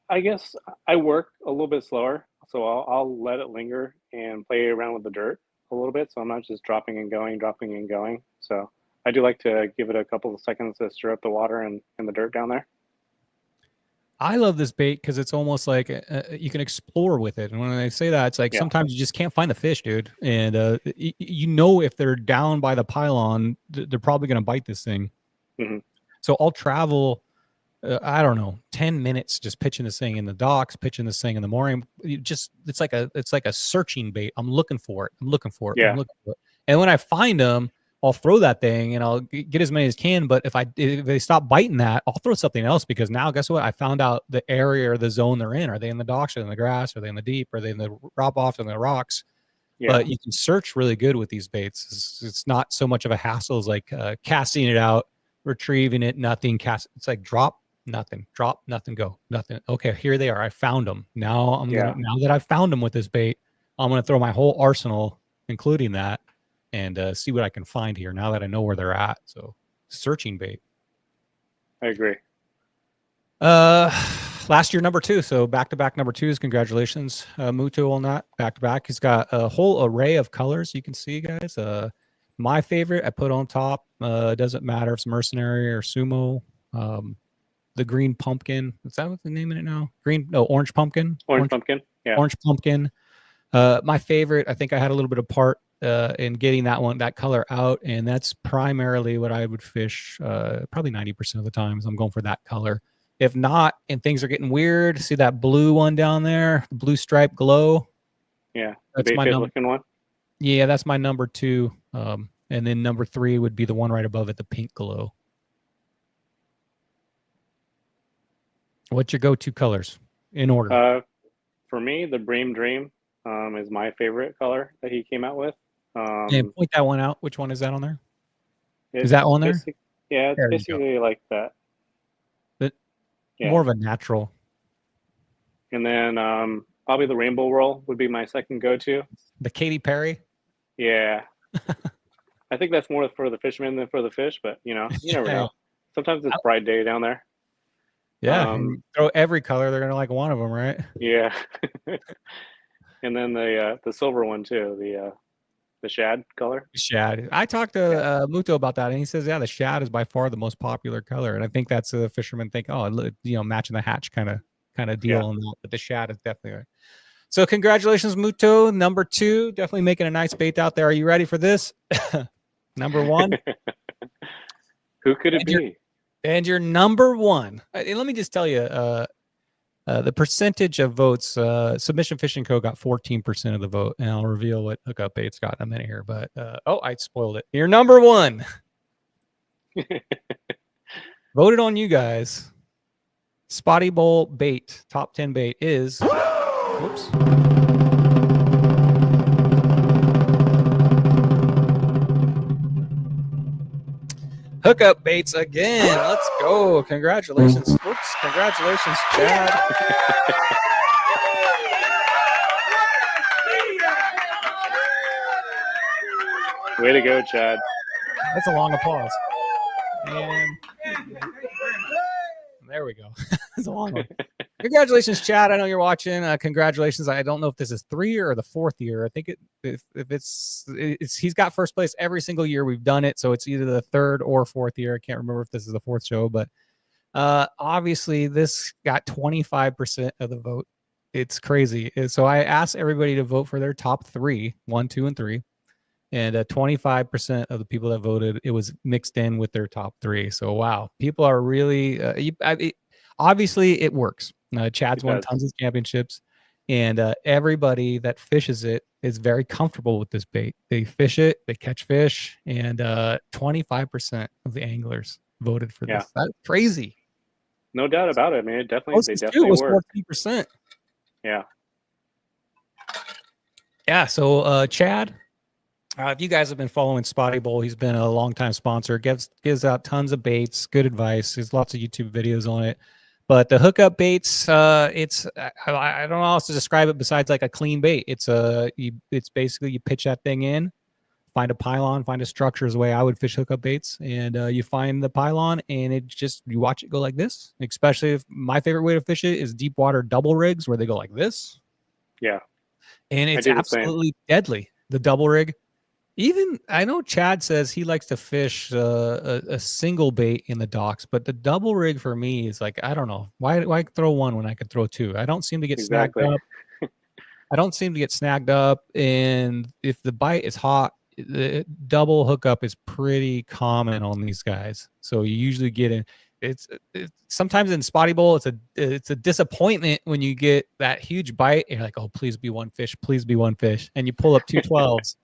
[SPEAKER 3] I guess I work a little bit slower, so I'll let it linger and play around with the dirt a little bit, so I'm not just dropping and going. So I do like to give it a couple of seconds to stir up the water and the dirt down there.
[SPEAKER 1] I love this bait because it's almost like you can explore with it. And when I say that, it's like sometimes you just can't find the fish, dude. And if they're down by the pylon, they're probably going to bite this thing.
[SPEAKER 3] Mm-hmm.
[SPEAKER 1] So I'll travel, I don't know, 10 minutes just pitching this thing in the docks, pitching this thing in the morning. It's like a searching bait. I'm looking for it. I'm looking for it. And when I find them, I'll throw that thing and I'll get as many as can. But if they stop biting that, I'll throw something else, because now guess what? I found out the area or the zone they're in. Are they in the docks? Are they in the grass? Are they in the deep? Are they in the drop off in the rocks? Yeah. But you can search really good with these baits. It's not so much of a hassle as like casting it out, retrieving it, nothing. It's like drop, nothing, go, nothing. Okay, here they are. I found them. Now now that I've found them with this bait, I'm gonna throw my whole arsenal, including that, and see what I can find here now that I know where they're at. So searching bait.
[SPEAKER 3] I agree.
[SPEAKER 1] Last year, number 2. So back-to-back number 2s. Congratulations, Muto, on that. Back-to-back. He's got a whole array of colors you can see, guys. My favorite I put on top. Doesn't matter if it's mercenary or sumo. The green pumpkin. Is that what the name of it now? Orange pumpkin.
[SPEAKER 3] Orange pumpkin. Yeah.
[SPEAKER 1] Orange pumpkin. My favorite, I think I had a little bit of part in getting that color out, and that's primarily what I would fish probably 90% of the times. I'm going for that color. If not, and things are getting weird, see that blue one down there, the blue stripe glow?
[SPEAKER 3] Yeah,
[SPEAKER 1] that's my
[SPEAKER 3] looking one.
[SPEAKER 1] Yeah, that's my number 2. And then number 3 would be the one right above it, the pink glow. What's your go-to colors in order?
[SPEAKER 3] For me, the Bream Dream is my favorite color that he came out with.
[SPEAKER 1] And point that one out. Which one is that on there? Is that on there?
[SPEAKER 3] Yeah, it's basically like that.
[SPEAKER 1] But more of a natural.
[SPEAKER 3] And then probably the Rainbow Roll would be my second go-to.
[SPEAKER 1] The Katy Perry?
[SPEAKER 3] Yeah. I think that's more for the fishermen than for the fish, but you never know. Sometimes it's bright day down there.
[SPEAKER 1] Yeah, throw every color, they're gonna like one of them, right?
[SPEAKER 3] Yeah. And then the silver one too, the shad color.
[SPEAKER 1] Shad. I talked to Muto about that, and he says, the shad is by far the most popular color, and I think that's the fishermen think, matching the hatch kind of deal on that, but the shad is definitely right. So congratulations, Muto, number 2, definitely making a nice bait out there. Are you ready for this? Number 1.
[SPEAKER 3] Who could it be?
[SPEAKER 1] And your number 1. Let me just tell you, the percentage of votes, Submission Fishing Co. got 14% of the vote, and I'll reveal what hookup bait's got in a minute here. But I spoiled it. Your number 1 voted on you guys. Spotty Bowl bait, top 10 bait is. Whoops. Hookup baits again. Let's go. Congratulations. Whoops. Congratulations, Chad.
[SPEAKER 3] Way to go, Chad.
[SPEAKER 1] That's a long applause. And there we go. That's a long one. Congratulations, Chad. I know you're watching. Congratulations. I don't know if this is 3 or the 4th year. I think if it's he's got first place every single year we've done it. So it's either the 3rd or 4th year. I can't remember if this is the 4th show, but obviously this got 25% of the vote. It's crazy. So I asked everybody to vote for their top 3, 1, 2, and 3. And 25% of the people that voted, it was mixed in with their top 3. So, wow, people are really, obviously it works. Chad's won tons of championships. And everybody that fishes it is very comfortable with this bait. They fish it, they catch fish, and 25% of the anglers voted for
[SPEAKER 3] Yeah.
[SPEAKER 1] this. That's crazy.
[SPEAKER 3] No doubt about it, man. They
[SPEAKER 1] Closest to
[SPEAKER 3] definitely
[SPEAKER 1] was
[SPEAKER 3] work.
[SPEAKER 1] 14%.
[SPEAKER 3] Yeah.
[SPEAKER 1] Yeah. So Chad, if you guys have been following Spotty Bowl, he's been a longtime sponsor. Gives out tons of baits, good advice. There's lots of YouTube videos on it. But the hookup baits, it's I don't know how else to describe it besides like a clean bait. It's basically you pitch that thing in, find a pylon, find a structure is the way I would fish hookup baits, and you find the pylon and it just you watch it go like this. Especially if my favorite way to fish it is deep water double rigs where they go like this.
[SPEAKER 3] Yeah.
[SPEAKER 1] And it's absolutely deadly. The double rig. Even I know Chad says he likes to fish a single bait in the docks, but the double rig for me is like I don't know why throw one when I could throw two. I don't seem to get snagged up. I don't seem to get snagged up, and if the bite is hot, the double hookup is pretty common on these guys. So you usually get in. It's sometimes in Spotty Bowl, it's a disappointment when you get that huge bite. And you're like, oh, please be one fish, and you pull up 212s.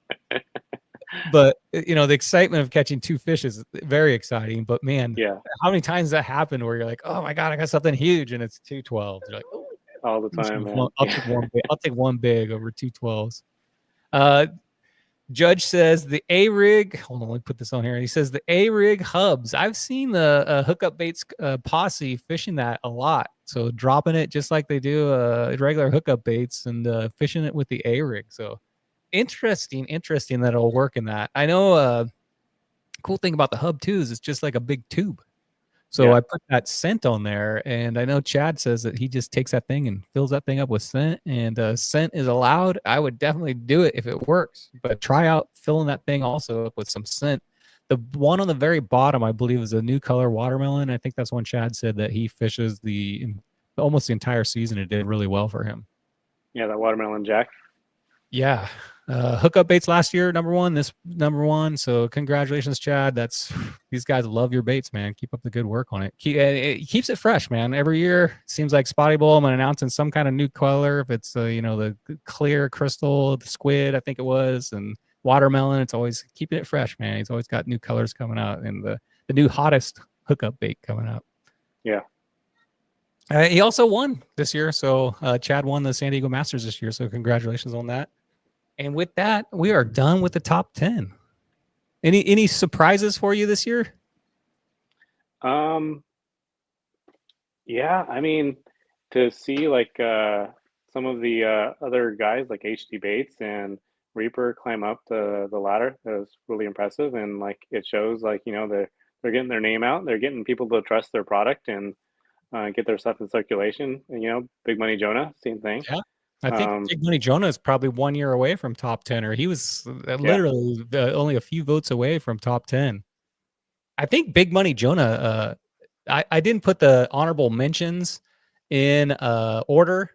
[SPEAKER 1] But you know the excitement of catching two fish is very exciting. But man, how many times that happened where you're like, oh my god, I got something huge, and it's 212s. You're like, oh,
[SPEAKER 3] all the time, man.
[SPEAKER 1] I'll take one big over 212s. Judge says the A-rig. Hold on, let me put this on here. He says the A-rig hubs. I've seen the hookup baits posse fishing that a lot. So dropping it just like they do regular hookup baits and fishing it with the A-rig. So interesting that it'll work in that. I know cool thing about the hub too is it's just like a big tube. So I put that scent on there, and I know Chad says that he just takes that thing and fills that thing up with scent, and scent is allowed. I would definitely do it if it works, but try out filling that thing also up with some scent. The one on the very bottom, I believe, is a new color watermelon. I think that's one Chad said that he fishes almost the entire season. It did really well for him.
[SPEAKER 3] Yeah, that watermelon jack.
[SPEAKER 1] Yeah. Hookup baits last year, number one, this number one. So congratulations, Chad. These guys love your baits, man. Keep up the good work on it. It keeps it fresh, man. Every year seems like Spotty Bowl, I'm announcing some kind of new color. If it's the clear crystal, the squid, I think it was, and watermelon, it's always keeping it fresh, man. He's always got new colors coming out, and the new hottest hookup bait coming out.
[SPEAKER 3] Yeah.
[SPEAKER 1] He also won this year. So Chad won the San Diego Masters this year. So congratulations on that. And with that, we are done with the top 10. Any surprises for you this year?
[SPEAKER 3] Yeah, I mean, to see like some of the other guys like HD Baits and Reaper climb up the ladder, that was really impressive. And like it shows like, they're getting their name out, they're getting people to trust their product and get their stuff in circulation. And Big Money Jonah, same thing.
[SPEAKER 1] Yeah. I think Big Money Jonah is probably 1 year away from top 10, or he was literally only a few votes away from top 10. I think Big Money Jonah, I didn't put the honorable mentions in order,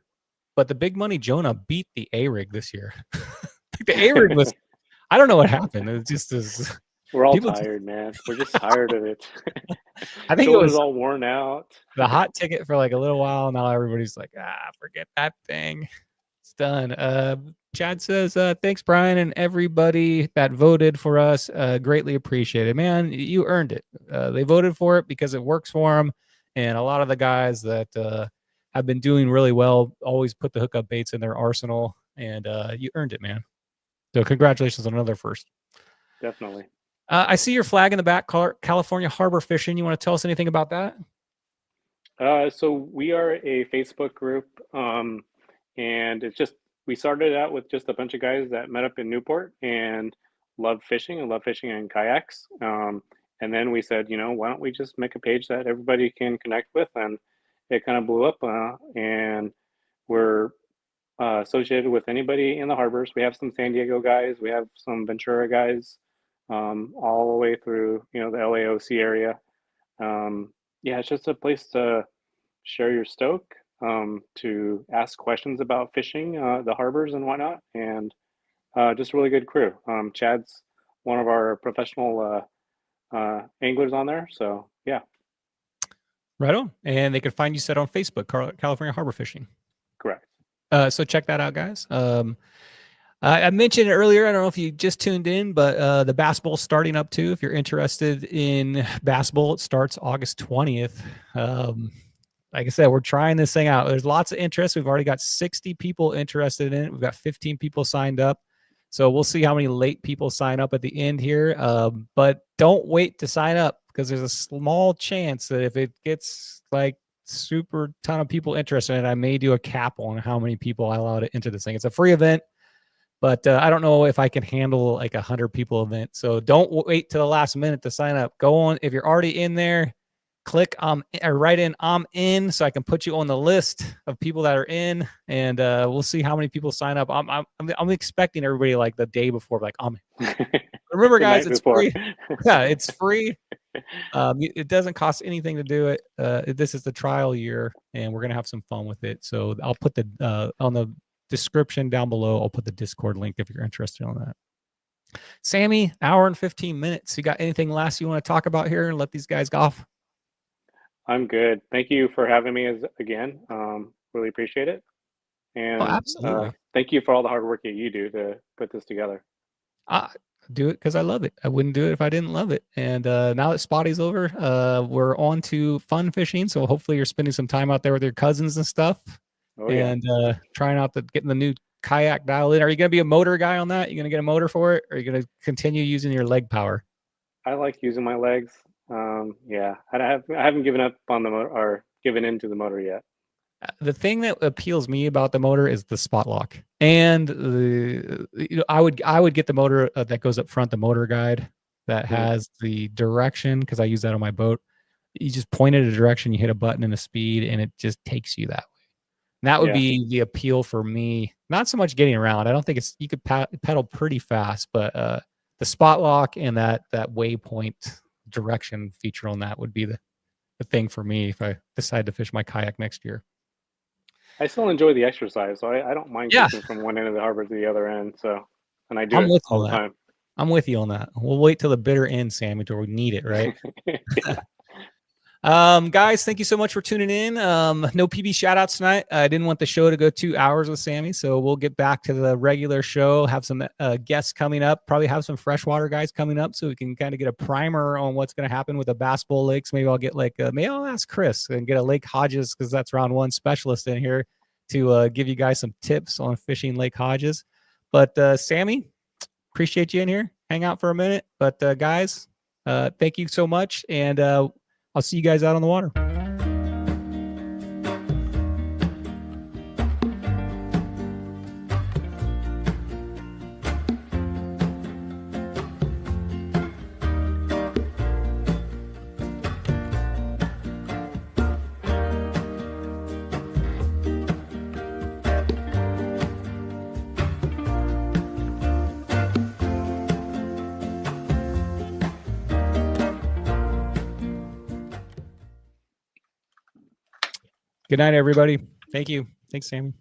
[SPEAKER 1] but the Big Money Jonah beat the A-Rig this year. The A-Rig was, I don't know what happened. It just is.
[SPEAKER 3] We're all tired, man. We're just tired of it.
[SPEAKER 1] I think it was
[SPEAKER 3] all worn out.
[SPEAKER 1] The hot ticket for like a little while. Now everybody's like, forget that thing. It's done. Chad says, thanks, Brian, and everybody that voted for us. Greatly appreciated. Man, you earned it. They voted for it because it works for them. And a lot of the guys that have been doing really well always put the hookup baits in their arsenal. And you earned it, man. So congratulations on another first.
[SPEAKER 3] Definitely.
[SPEAKER 1] I see your flag in the back, California Harbor Fishing. You want to tell us anything about that?
[SPEAKER 3] So we are a Facebook group. And it's just, we started out with just a bunch of guys that met up in Newport and love fishing in kayaks. And then we said, why don't we just make a page that everybody can connect with? And it kind of blew up. And we're associated with anybody in the harbors. We have some San Diego guys. We have some Ventura guys, all the way through, the LAOC area. It's just a place to share your stoke. To ask questions about fishing, the harbors and whatnot, and just a really good crew. Chad's one of our professional anglers on there, so yeah.
[SPEAKER 1] Right on. And they can find you set on Facebook, California Harbor Fishing.
[SPEAKER 3] Correct.
[SPEAKER 1] So check that out, guys. I mentioned it earlier. I don't know if you just tuned in, but the Bass Bowl starting up too. If you're interested in Bass Bowl, it starts August 20th. Like I said, we're trying this thing out. There's lots of interest. We've already got 60 people interested in it. We've got 15 people signed up. So we'll see how many late people sign up at the end here. But don't wait to sign up because there's a small chance that if it gets like super ton of people interested in it, I may do a cap on how many people I allow to enter this thing. It's a free event. But I don't know if I can handle like 100 people event. So don't wait till the last minute to sign up. Go on. If you're already in there, click or write in I'm in so I can put you on the list of people that are in, and we'll see how many people sign up. I'm expecting everybody like the day before, like I'm in. Remember, guys, it's free. Yeah, it's free. It doesn't cost anything to do it. This is the trial year, and we're gonna have some fun with it. So I'll put the on the description down below. I'll put the Discord link if you're interested on that. Sammy, hour and 15 minutes. You got anything last you want to talk about here and let these guys go off?
[SPEAKER 3] I'm good. Thank you for having me again. Really appreciate it. And
[SPEAKER 1] absolutely.
[SPEAKER 3] Thank you for all the hard work that you do to put this together.
[SPEAKER 1] I do it because I love it. I wouldn't do it if I didn't love it. And now that Spotty's over, we're on to fun fishing. So hopefully you're spending some time out there with your cousins and stuff. Oh, and trying out getting the new kayak dialed in. Are you going to be a motor guy on that? You going to get a motor for it? Or are you going to continue using your leg power?
[SPEAKER 3] I like using my legs. Yeah, I haven't given up on the motor or given into the motor yet.
[SPEAKER 1] The thing that appeals me about the motor is the spot lock, and I would get the motor that goes up front, the motor guide that has the direction, because I use that on my boat. You just point it a direction, you hit a button and a speed, and it just takes you that way. And that would be the appeal for me. Not so much getting around. I don't think you could pedal pretty fast, but the spot lock and that waypoint direction feature on that would be the thing for me if I decide to fish my kayak next year.
[SPEAKER 3] I still enjoy the exercise, so I don't mind fishing from one end of the harbor to the other end. So, and I do it all the time.
[SPEAKER 1] I'm with you on that. We'll wait till the bitter end, Sam, until we need it, right? Guys, thank you so much for tuning in. No PB shout outs tonight. I didn't want the show to go 2 hours with Sammy, so we'll get back to the regular show, have some guests coming up, probably have some freshwater guys coming up so we can kind of get a primer on what's going to happen with the Bass Bowl lakes. Maybe I'll get maybe I'll ask Chris and get a Lake Hodges, because that's round one specialist in here, to give you guys some tips on fishing Lake Hodges. But Sammy, appreciate you in here. Hang out for a minute. But guys, thank you so much. And I'll see you guys out on the water. Good night, everybody. Thank you. Thanks, Sammy.